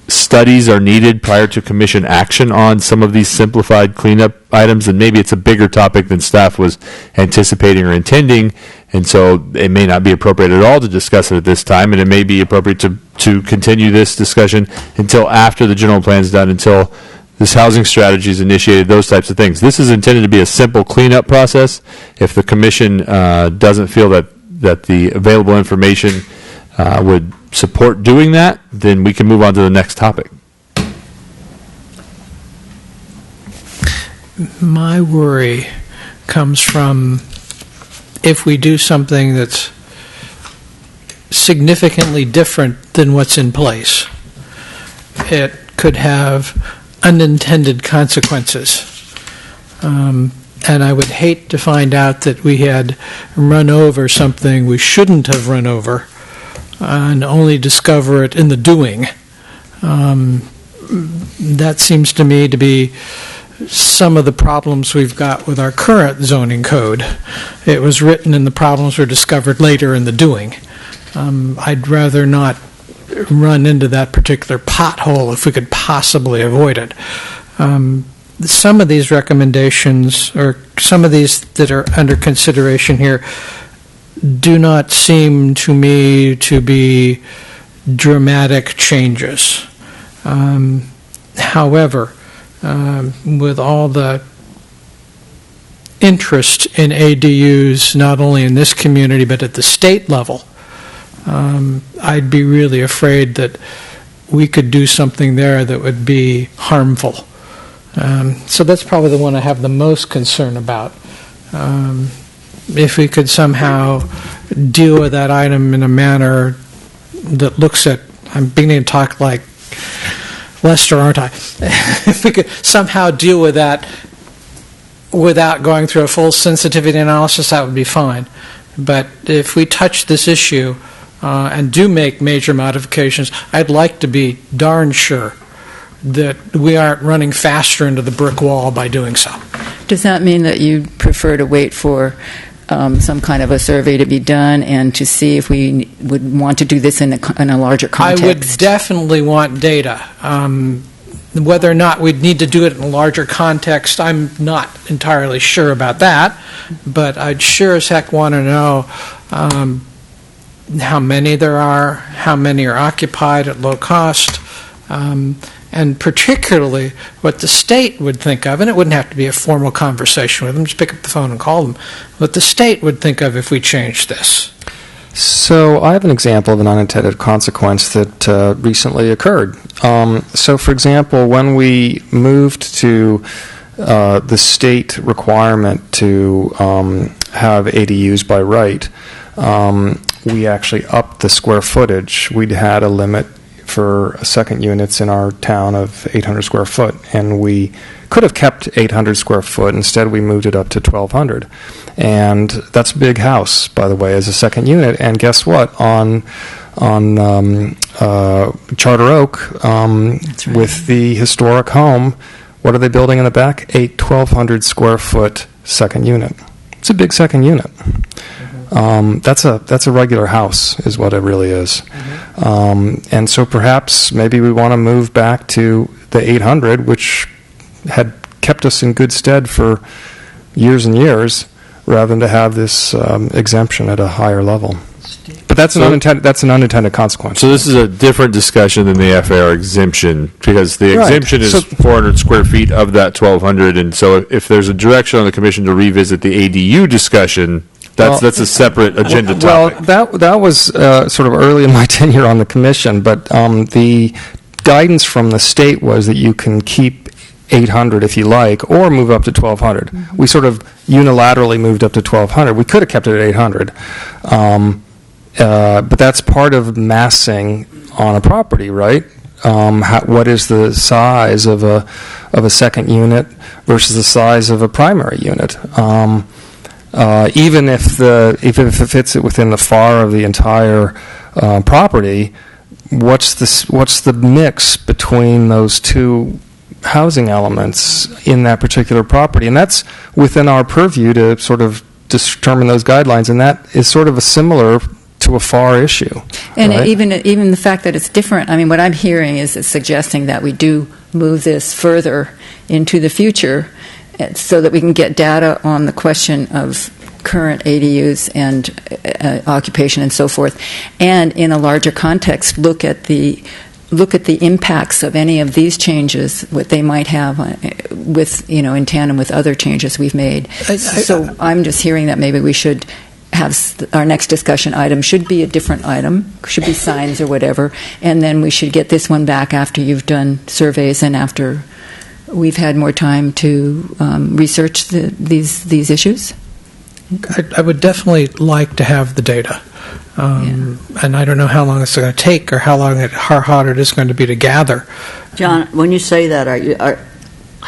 studies are needed prior to commission action on some of these simplified cleanup items, then maybe it's a bigger topic than staff was anticipating or intending, and so it may not be appropriate at all to discuss it at this time, and it may be appropriate to continue this discussion until after the general plan is done, until this housing strategy is initiated, those types of things. This is intended to be a simple cleanup process. If the commission doesn't feel that the available information would support doing that, then we can move on to the next topic. My worry comes from if we do something that's significantly different than what's in place, it could have unintended consequences. And I would hate to find out that we had run over something we shouldn't have run over and only discover it in the doing. That seems to me to be some of the problems we've got with our current zoning code. It was written and the problems were discovered later in the doing. I'd rather not run into that particular pothole if we could possibly avoid it. Some of these recommendations, or some of these that are under consideration here, do not seem to me to be dramatic changes. However, with all the interest in ADUs, not only in this community but at the state level, I'd be really afraid that we could do something there that would be harmful. So that's probably the one I have the most concern about. If we could somehow deal with that item in a manner that looks at, I'm beginning to talk like Lester, aren't I? If we could somehow deal with that without going through a full sensitivity analysis, that would be fine. But if we touch this issue and do make major modifications, I'd like to be darn sure that we aren't running faster into the brick wall by doing so. Does that mean that you prefer to wait for some kind of a survey to be done and to see if we would want to do this in a larger context? I would definitely want data. Whether or not we'd need to do it in a larger context, I'm not entirely sure about that, but I'd sure as heck want to know how many there are, how many are occupied at low cost, and particularly what the state would think of, and it wouldn't have to be a formal conversation with them, just pick up the phone and call them, what the state would think of if we changed this. So I have an example of an unintended consequence that recently occurred. So, for example, when we moved to the state requirement to have ADUs by right, we actually upped the square footage. We'd had a limit for second units in our town of 800 square foot, and we could have kept 800 square foot. Instead, we moved it up to 1,200. And that's a big house, by the way, as a second unit. And guess what? On Charter Oak, with the historic home, what are they building in the back? A 1,200 square foot second unit. It's a big second unit. That's a regular house, is what it really is. And so perhaps maybe we want to move back to the 800, which had kept us in good stead for years and years, rather than to have this exemption at a higher level. But that's an unintended consequence. So this is a different discussion than the FAR exemption, because the exemption is 400 square feet of that 1,200, and so if there's a direction on the commission to revisit the ADU discussion, that's a separate agenda topic. Well, that was sort of early in my tenure on the commission, but the guidance from the state was that you can keep 800 if you like, or move up to 1,200. Mm-hmm. We sort of unilaterally moved up to 1,200. We could have kept it at 800. But that's part of massing on a property, right? What is the size of a second unit versus the size of a primary unit? Even if it fits it within the FAR of the entire property, what's the mix between those two housing elements in that particular property? And that's within our purview to sort of determine those guidelines, and that is sort of a similar to a FAR issue. And right? even the fact that it's different, I mean, what I'm hearing is it's suggesting that we do move this further into the future so that we can get data on the question of current ADUs and occupation and so forth, and in a larger context, look at the impacts of any of these changes, what they might have with, in tandem with other changes we've made. So I'm just hearing that maybe we should have our next discussion item should be a different item, should be signs or whatever, and then we should get this one back after you've done surveys and after we've had more time to research these issues. I would definitely like to have the data. And I don't know how long it's going to take or how hard it is going to be to gather. John, when you say that,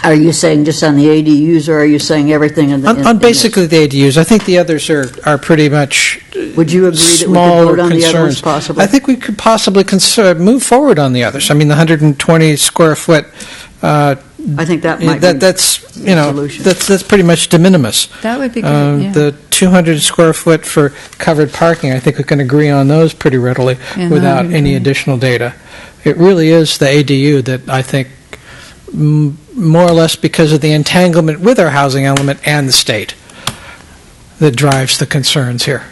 are you saying just on the ADUs, or are you saying everything on basically the ADUs? I think the others are pretty much. Would you agree that we could vote on the others possibly? I think we could possibly move forward on the others. I mean, the 120 square foot. I think that might be that's solution. that's pretty much de minimis. That would be good. Yeah. The 200 square foot for covered parking, I think we can agree on those pretty readily without any additional data. It really is the ADU that I think, more or less because of the entanglement with our housing element and the state, that drives the concerns here.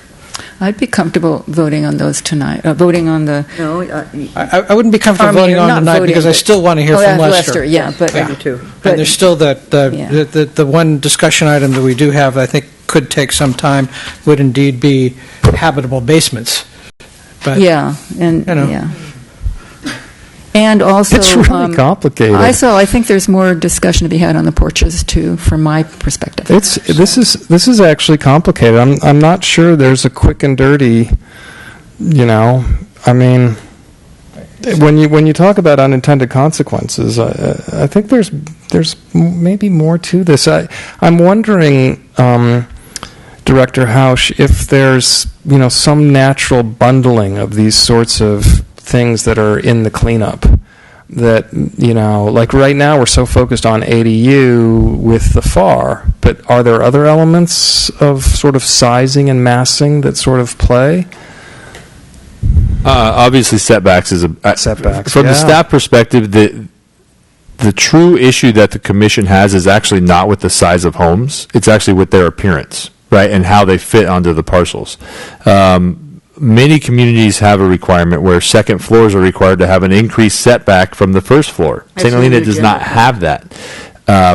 I'd be comfortable voting on those tonight. Voting on the. No, I wouldn't be comfortable voting on tonight because I still want to hear from Lester. Yeah, but I do too. And there's still the one discussion item that we do have, I think, could take some time, would indeed be habitable basements. But and also, it's really complicated. I think there's more discussion to be had on the porches too, from my perspective. This is actually complicated. I'm not sure there's a quick and dirty. I mean, when you talk about unintended consequences, I think there's maybe more to this. I'm wondering, Director Hausch, if there's some natural bundling of these sorts of things that are in the cleanup, that like right now we're so focused on ADU with the FAR, but are there other elements of sort of sizing and massing that sort of play? Obviously, setbacks is setbacks from the staff perspective. The true issue that the commission has is actually not with the size of homes; it's actually with their appearance, right, and how they fit onto the parcels. Many communities have a requirement where second floors are required to have an increased setback from the first floor. St. Helena does not have that.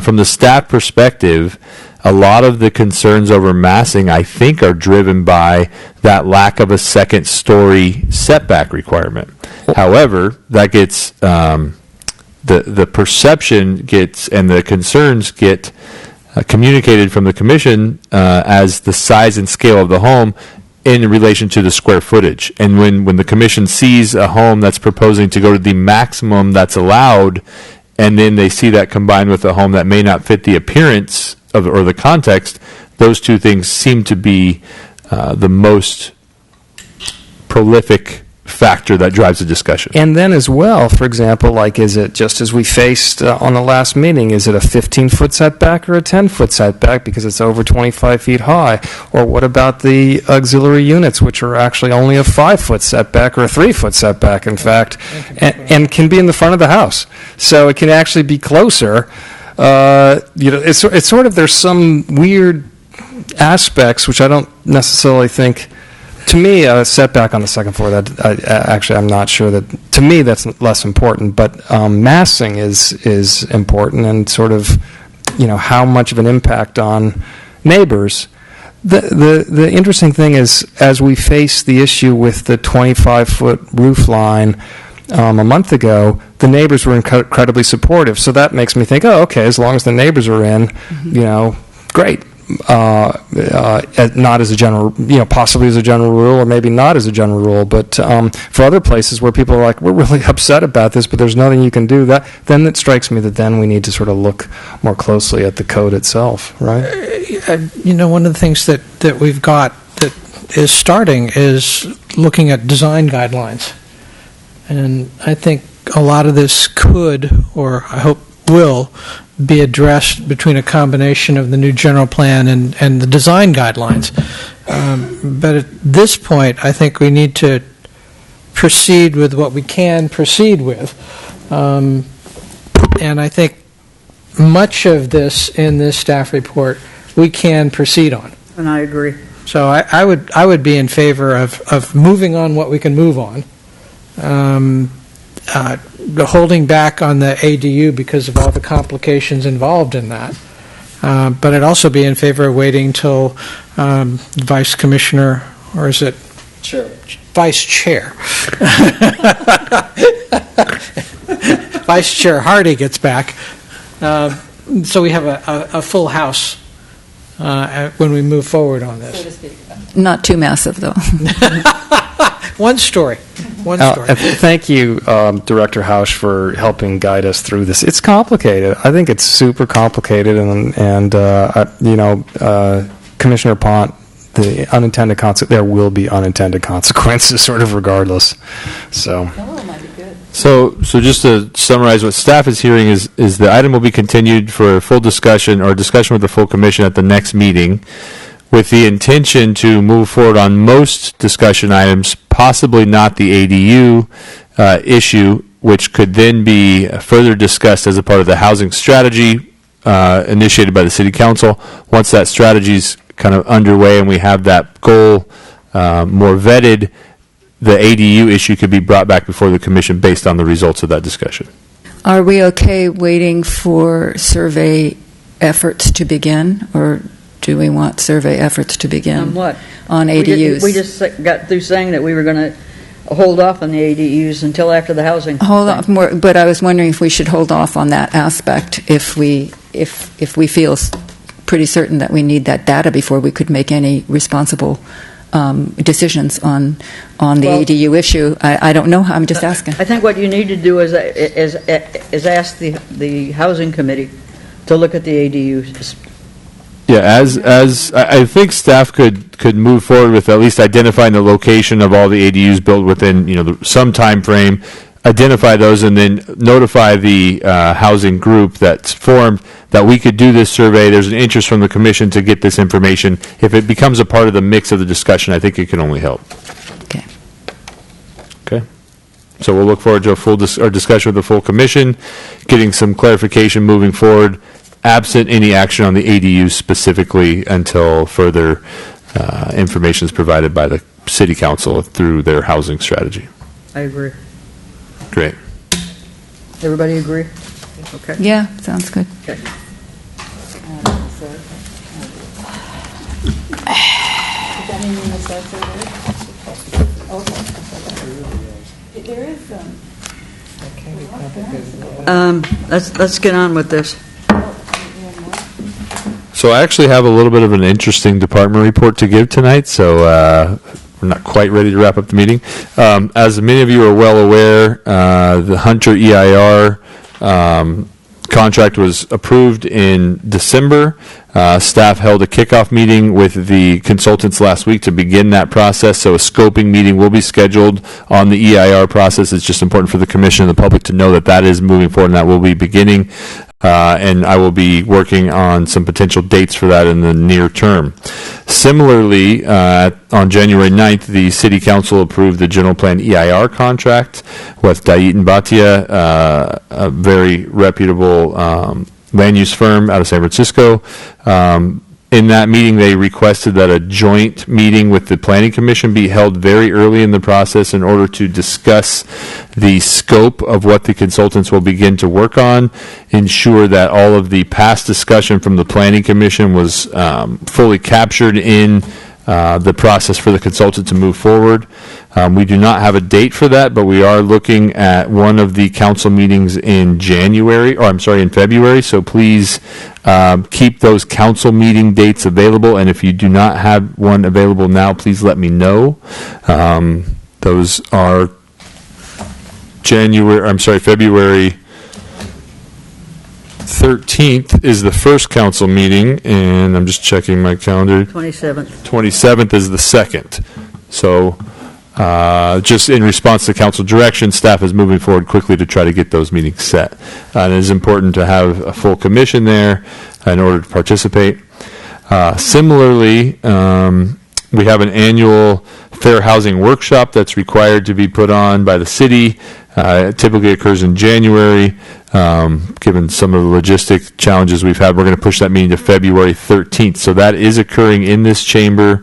From the staff perspective, a lot of the concerns over massing, I think, are driven by that lack of a second-story setback requirement. However, that gets the perception gets and the concerns get communicated from the commission as the size and scale of the home in relation to the square footage. And when the commission sees a home that's proposing to go to the maximum that's allowed, and then they see that combined with a home that may not fit the appearance of or the context, those two things seem to be the most prolific factor that drives the discussion. And then as well, for example, like, is it just as we faced on the last meeting, is it a 15-foot setback or a 10-foot setback because it's over 25 feet high? Or what about the auxiliary units, which are actually only a 5-foot setback or a 3-foot setback, in fact, and can be in the front of the house. So it can actually be closer. It's sort of, there's some weird aspects which I don't necessarily think. To me, a setback on the second floor, I'm not sure that, to me, that's less important, but massing is important, and sort of, how much of an impact on neighbors. The interesting thing is, as we face the issue with the 25-foot roof line a month ago, the neighbors were incredibly supportive, so that makes me think, oh, okay, as long as the neighbors are in, great. Not as a general, possibly as a general rule, or maybe not as a general rule, but for other places where people are like, we're really upset about this, but there's nothing you can do, then it strikes me that then we need to sort of look more closely at the code itself, right? One of the things that we've got that is starting is looking at design guidelines. And I think a lot of this could, or I hope will, be addressed between a combination of the new general plan and the design guidelines. But at this point, I think we need to proceed with what we can proceed with. And I think much of this in this staff report we can proceed on. And I agree. So I would be in favor of moving on what we can move on. Holding back on the ADU because of all the complications involved in that. But I'd also be in favor of waiting till Vice Commissioner, or is it? Sure. Vice Chair. Vice Chair Hardy gets back. So we have a full house when we move forward on this. Not too massive, though. One story. Thank you, Director Hausch, for helping guide us through this. It's complicated. I think it's super complicated, and Commissioner Pont, there will be unintended consequences, sort of regardless. So just to summarize, what staff is hearing is the item will be continued for full discussion or discussion with the full commission at the next meeting, with the intention to move forward on most discussion items, possibly not the ADU issue, which could then be further discussed as a part of the housing strategy initiated by the City Council. Once that strategy is kind of underway and we have that goal more vetted, the ADU issue could be brought back before the Commission based on the results of that discussion. Are we okay waiting for survey efforts to begin, or do we want survey efforts to begin? On what? On ADUs. We just got through saying that we were going to hold off on the ADUs until after the housing. Hold off more, but I was wondering if we should hold off on that aspect if we feel pretty certain that we need that data before we could make any responsible decisions on the ADU issue. I don't know. I'm just asking. I think what you need to do is ask the housing committee to look at the ADUs. Yeah, as I think staff could move forward with at least identifying the location of all the ADUs built within some time frame, identify those, and then notify the housing group that's formed that we could do this survey. There's an interest from the commission to get this information. If it becomes a part of the mix of the discussion, I think it can only help. Okay. Okay. So we'll look forward to a full discussion with the full commission, getting some clarification moving forward, absent any action on the ADU specifically until further information is provided by the City Council through their housing strategy. I agree. Great. Everybody agree? Okay. Yeah, sounds good. Okay. Let's get on with this. So So I actually have a little bit of an interesting department report to give tonight, so we're not quite ready to wrap up the meeting. As many of you are well aware, the Hunter EIR contract was approved in December. Staff held a kickoff meeting with the consultants last week to begin that process, so a scoping meeting will be scheduled on the EIR process. It's just important for the commission and the public to know that that is moving forward and that will be beginning. And I will be working on some potential dates for that in the near term. Similarly, on January 9th, the City Council approved the General Plan EIR contract with Dayit and Bhatia, a very reputable land use firm out of San Francisco. In that meeting, they requested that a joint meeting with the Planning Commission be held very early in the process in order to discuss the scope of what the consultants will begin to work on, ensure that all of the past discussion from the Planning Commission was fully captured in the process for the consultant to move forward. We do not have a date for that, but we are looking at one of the council meetings in February, so please keep those council meeting dates available, and if you do not have one available now, please let me know. Those are February 13th is the first council meeting, and I'm just checking my calendar. 27th. 27th is the second. So just in response to council direction, staff is moving forward quickly to try to get those meetings set. And it is important to have a full commission there in order to participate. Similarly, we have an annual fair housing workshop that's required to be put on by the city. It typically occurs in January. Given some of the logistic challenges we've had, we're going to push that meeting to February 13th. So that is occurring in this chamber,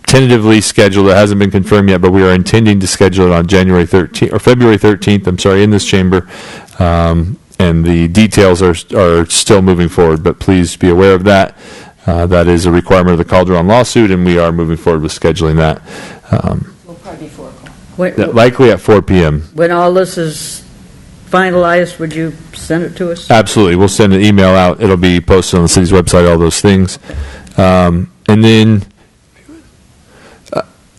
tentatively scheduled. It hasn't been confirmed yet, but we are intending to schedule it on February 13th, in this chamber. And the details are still moving forward, but please be aware of that. That is a requirement of the Calderon lawsuit, and we are moving forward with scheduling that. Will probably be 4 o'clock. Likely at 4 p.m. When all this is finalized, would you send it to us? Absolutely. We'll send an email out. It'll be posted on the city's website, all those things. And then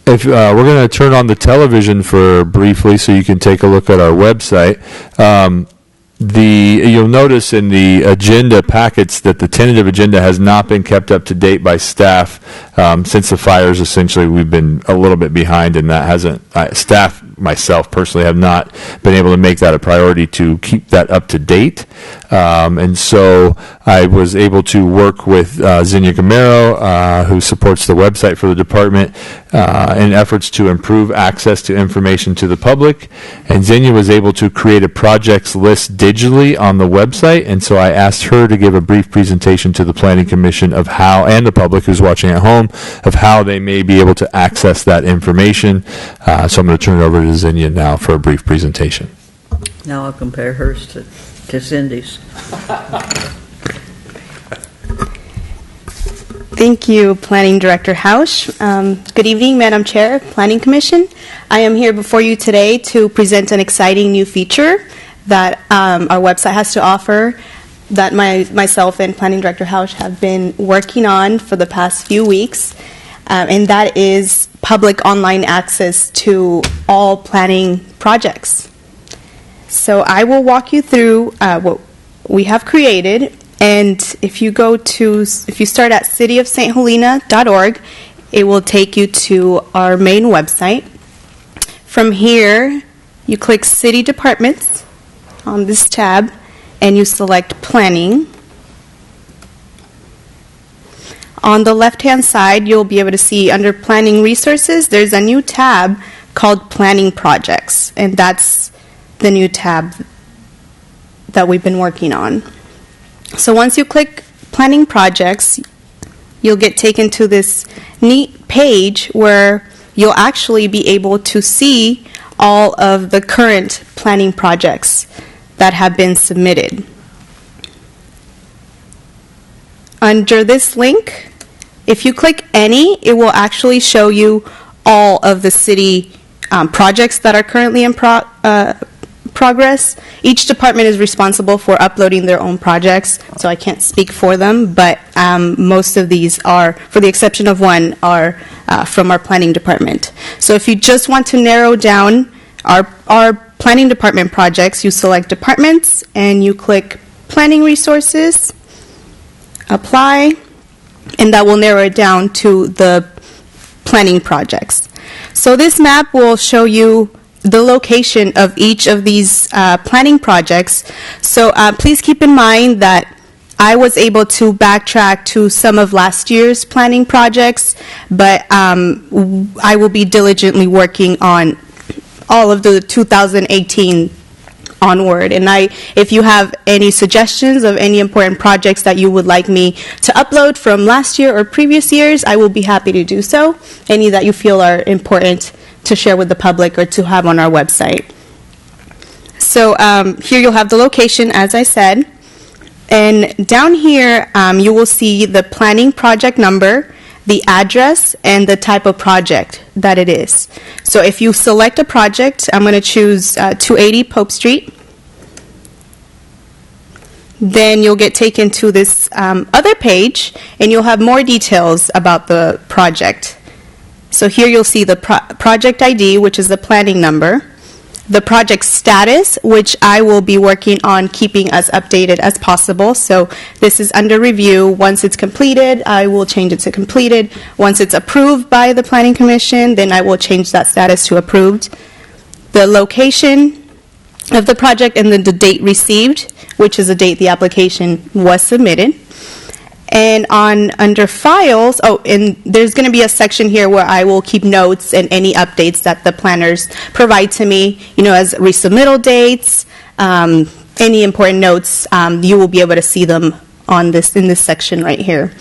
if we're going to turn on the television for briefly so you can take a look at our website. You'll notice in the agenda packets that the tentative agenda has not been kept up to date by staff since the fires. Essentially, we've been a little bit behind, and that hasn't. Staff, myself personally, have not been able to make that a priority to keep that up to date. And so I was able to work with Zinnia Gamero, who supports the website for the department, in efforts to improve access to information to the public. And Zinnia was able to create a projects list digitally on the website, and so I asked her to give a brief presentation to the Planning Commission of how, and the public who's watching at home, of how they may be able to access that information. So I'm going to turn it over to Zinnia now for a brief presentation. Now I'll compare hers to Cindy's. Thank you, Planning Director Hausch. Good evening, Madam Chair, Planning Commission. I am here before you today to present an exciting new feature that our website has to offer that myself and Planning Director Hausch have been working on for the past few weeks, and that is public online access to all planning projects. So I will walk you through what we have created, and if you start at cityofsthelena.org, it will take you to our main website. From here, you click City Departments on this tab, and you select Planning. On the left-hand side, you'll be able to see under Planning Resources, there's a new tab called Planning Projects, and that's the new tab that we've been working on. So once you click Planning Projects, you'll get taken to this neat page where you'll actually be able to see all of the current planning projects that have been submitted. Under this link, if you click any, it will actually show you all of the city projects that are currently in progress. Each department is responsible for uploading their own projects, so I can't speak for them, but most of these are, for the exception of one, are from our planning department. So if you just want to narrow down our planning department projects, you select departments and you click planning resources, apply, and that will narrow it down to the planning projects. So this map will show you the location of each of these planning projects. So please keep in mind that I was able to backtrack to some of last year's planning projects, but I will be diligently working on all of the 2018 onward. And if you have any suggestions of any important projects that you would like me to upload from last year or previous years, I will be happy to do so. Any that you feel are important to share with the public or to have on our website. So here you'll have the location, as I said. And down here, you will see the planning project number, the address, and the type of project that it is. So if you select a project, I'm going to choose 280 Pope Street. Then you'll get taken to this other page, and you'll have more details about the project. So here you'll see the project ID, which is the planning number, the project status, which I will be working on keeping as updated as possible. So this is under review. Once it's completed, I will change it to completed. Once it's approved by the Planning Commission, then I will change that status to approved. The location of the project and then the date received, which is the date the application was submitted. And under files, and there's going to be a section here where I will keep notes and any updates that the planners provide to me, as resubmittal dates, any important notes, you will be able to see them in this section right here.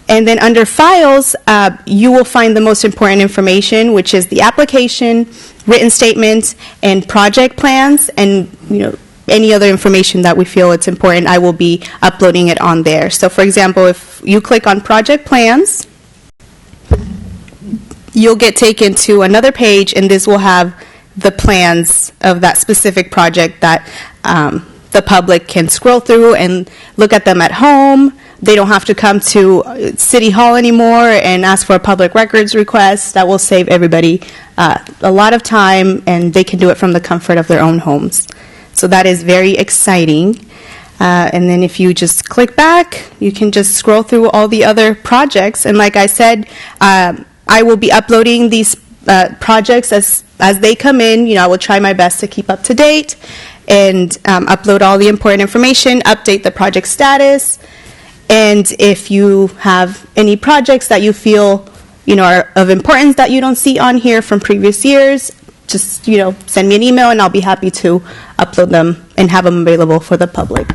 And then under files, you will find the most important information, which is the application, written statements, and project plans, and any other information that we feel it's important, I will be uploading it on there. So for example, if you click on project plans, you'll get taken to another page, and this will have the plans of that specific project that the public can scroll through and look at them at home. They don't have to come to City Hall anymore and ask for a public records request. That will save everybody a lot of time, and they can do it from the comfort of their own homes. So that is very exciting. And then if you just click back, you can just scroll through all the other projects. And like I said, I will be uploading these projects as they come in. I will try my best to keep up to date and upload all the important information, update the project status. And if you have any projects that you feel are of importance that you don't see on here from previous years, just send me an email, and I'll be happy to upload them and have them available for the public.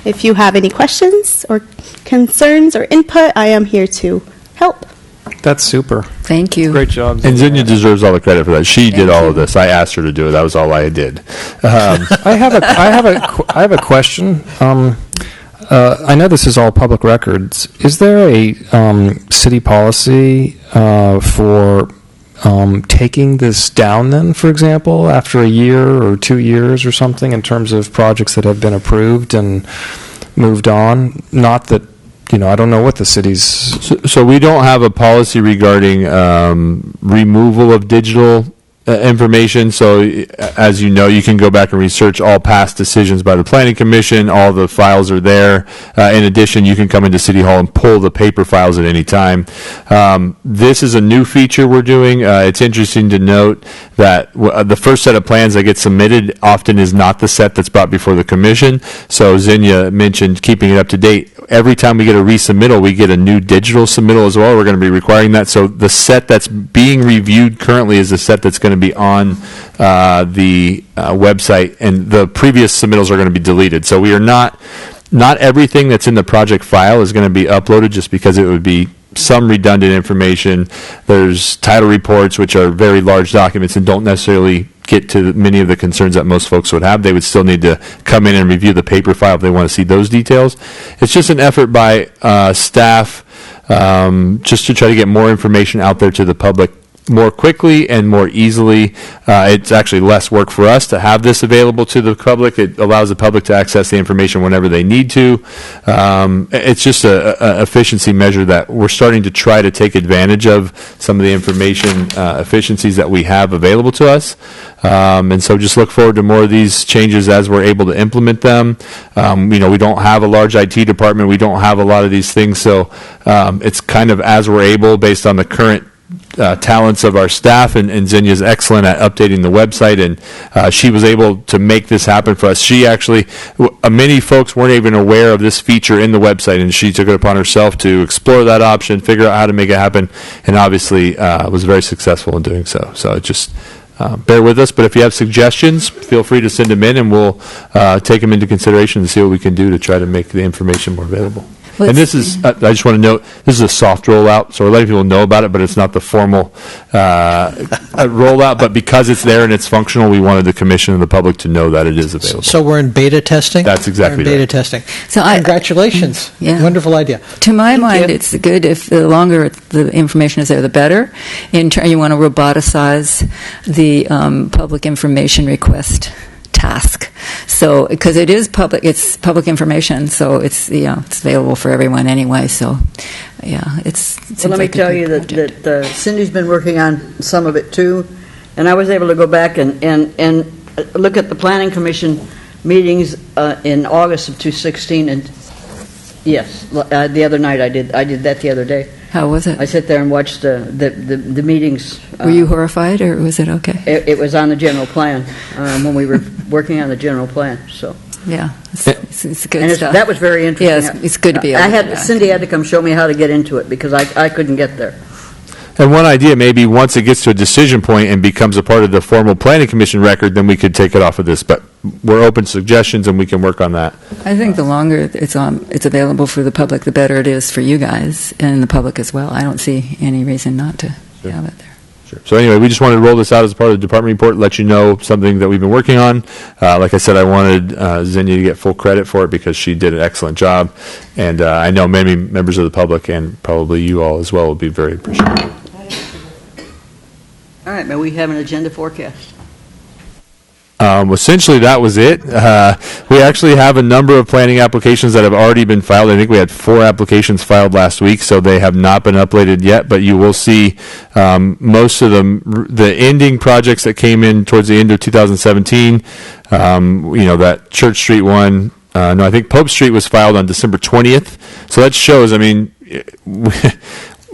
If you have any questions or concerns or input, I am here to help. That's super. Thank you. Great job. And Zinnia deserves all the credit for that. She did all of this. I asked her to do it. That was all I did. I have a question. I know this is all public records. Is there a city policy for taking this down then, for example, after a year or 2 years or something, in terms of projects that have been approved and moved on? Not that, I don't know what the city's... So we don't have a policy regarding removal of digital information. So as you know, you can go back and research all past decisions by the Planning Commission. All the files are there. In addition, you can come into City Hall and pull the paper files at any time. This is a new feature we're doing. It's interesting to note that the first set of plans that get submitted often is not the set that's brought before the Commission. So Zinnia mentioned keeping it up to date. Every time we get a resubmittal, we get a new digital submittal as well. We're going to be requiring that. So the set that's being reviewed currently is the set that's going to be on the website, and the previous submittals are going to be deleted. So we are not everything that's in the project file is going to be uploaded, just because it would be some redundant information. There's title reports, which are very large documents and don't necessarily get to many of the concerns that most folks would have. They would still need to come in and review the paper file if they want to see those details. It's just an effort by staff just to try to get more information out there to the public more quickly and more easily. It's actually less work for us to have this available to the public. It allows the public to access the information whenever they need to. It's just a efficiency measure that we're starting to try to take advantage of some of the information efficiencies that we have available to us. And so just look forward to more of these changes as we're able to implement them. We don't have a large IT department. We don't have a lot of these things. So it's kind of as we're able based on the current talents of our staff, and Zinnia's excellent at updating the website, and she was able to make this happen for us. She actually, many folks weren't even aware of this feature in the website, and she took it upon herself to explore that option, figure out how to make it happen, and obviously was very successful in doing so. So just bear with us, but if you have suggestions, feel free to send them in, and we'll take them into consideration and see what we can do to try to make the information more available. And this is, I just want to note, this is a soft rollout, so we're letting people know about it, but it's not the formal rollout. But because it's there and it's functional, we wanted the commission and the public to know that it is available. So we're in beta testing? That's exactly We're in beta right. testing. So Congratulations. Yeah. Wonderful idea. To my mind, it's good if the longer the information is there, the better. In turn, you want to roboticize the public information request task. So, because it's public information, so it's available for everyone anyway. So, yeah, Well, let me tell you that Cindy's been working on some of it too, and I was able to go back and look at the Planning Commission meetings in August of 2016, and yes, the other night I did that the other day. How was it? I sit there and watched the meetings. Were you horrified, or was it okay? It was on the general plan when we were working on the general plan. So yeah, it's good and stuff. that was very interesting. Yes, it's good to be able to do that. Cindy had to come show me how to get into it because I couldn't get there. And one idea, maybe once it gets to a decision point and becomes a part of the formal planning commission record, then we could take it off of this. But we're open to suggestions, and we can work on that. I think the longer it's available for the public, the better it is for you guys and the public as well. I don't see any reason not to have it there. Sure. So anyway, we just wanted to roll this out as part of the department report, let you know something that we've been working on. Like I said, I wanted Zinnia to get full credit for it because she did an excellent job. And I know many members of the public, and probably you all as well, will be very appreciative. All right, may we have an agenda forecast? Essentially, that was it. We actually have a number of planning applications that have already been filed. I think we had 4 applications filed last week, so they have not been uploaded yet, but you will see most of them, the ending projects that came in towards the end of 2017, that Church Street one, I think Pope Street was filed on December 20th. So that shows,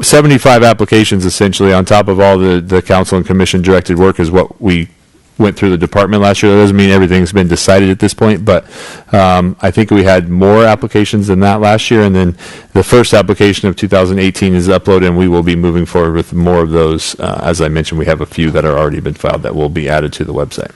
75 applications essentially on top of all the council and commission directed work is what we went through the department last year. That doesn't mean everything's been decided at this point, but I think we had more applications than that last year, and then the first application of 2018 is uploaded, and we will be moving forward with more of those. As I mentioned, we have a few that are already been filed that will be added to the website.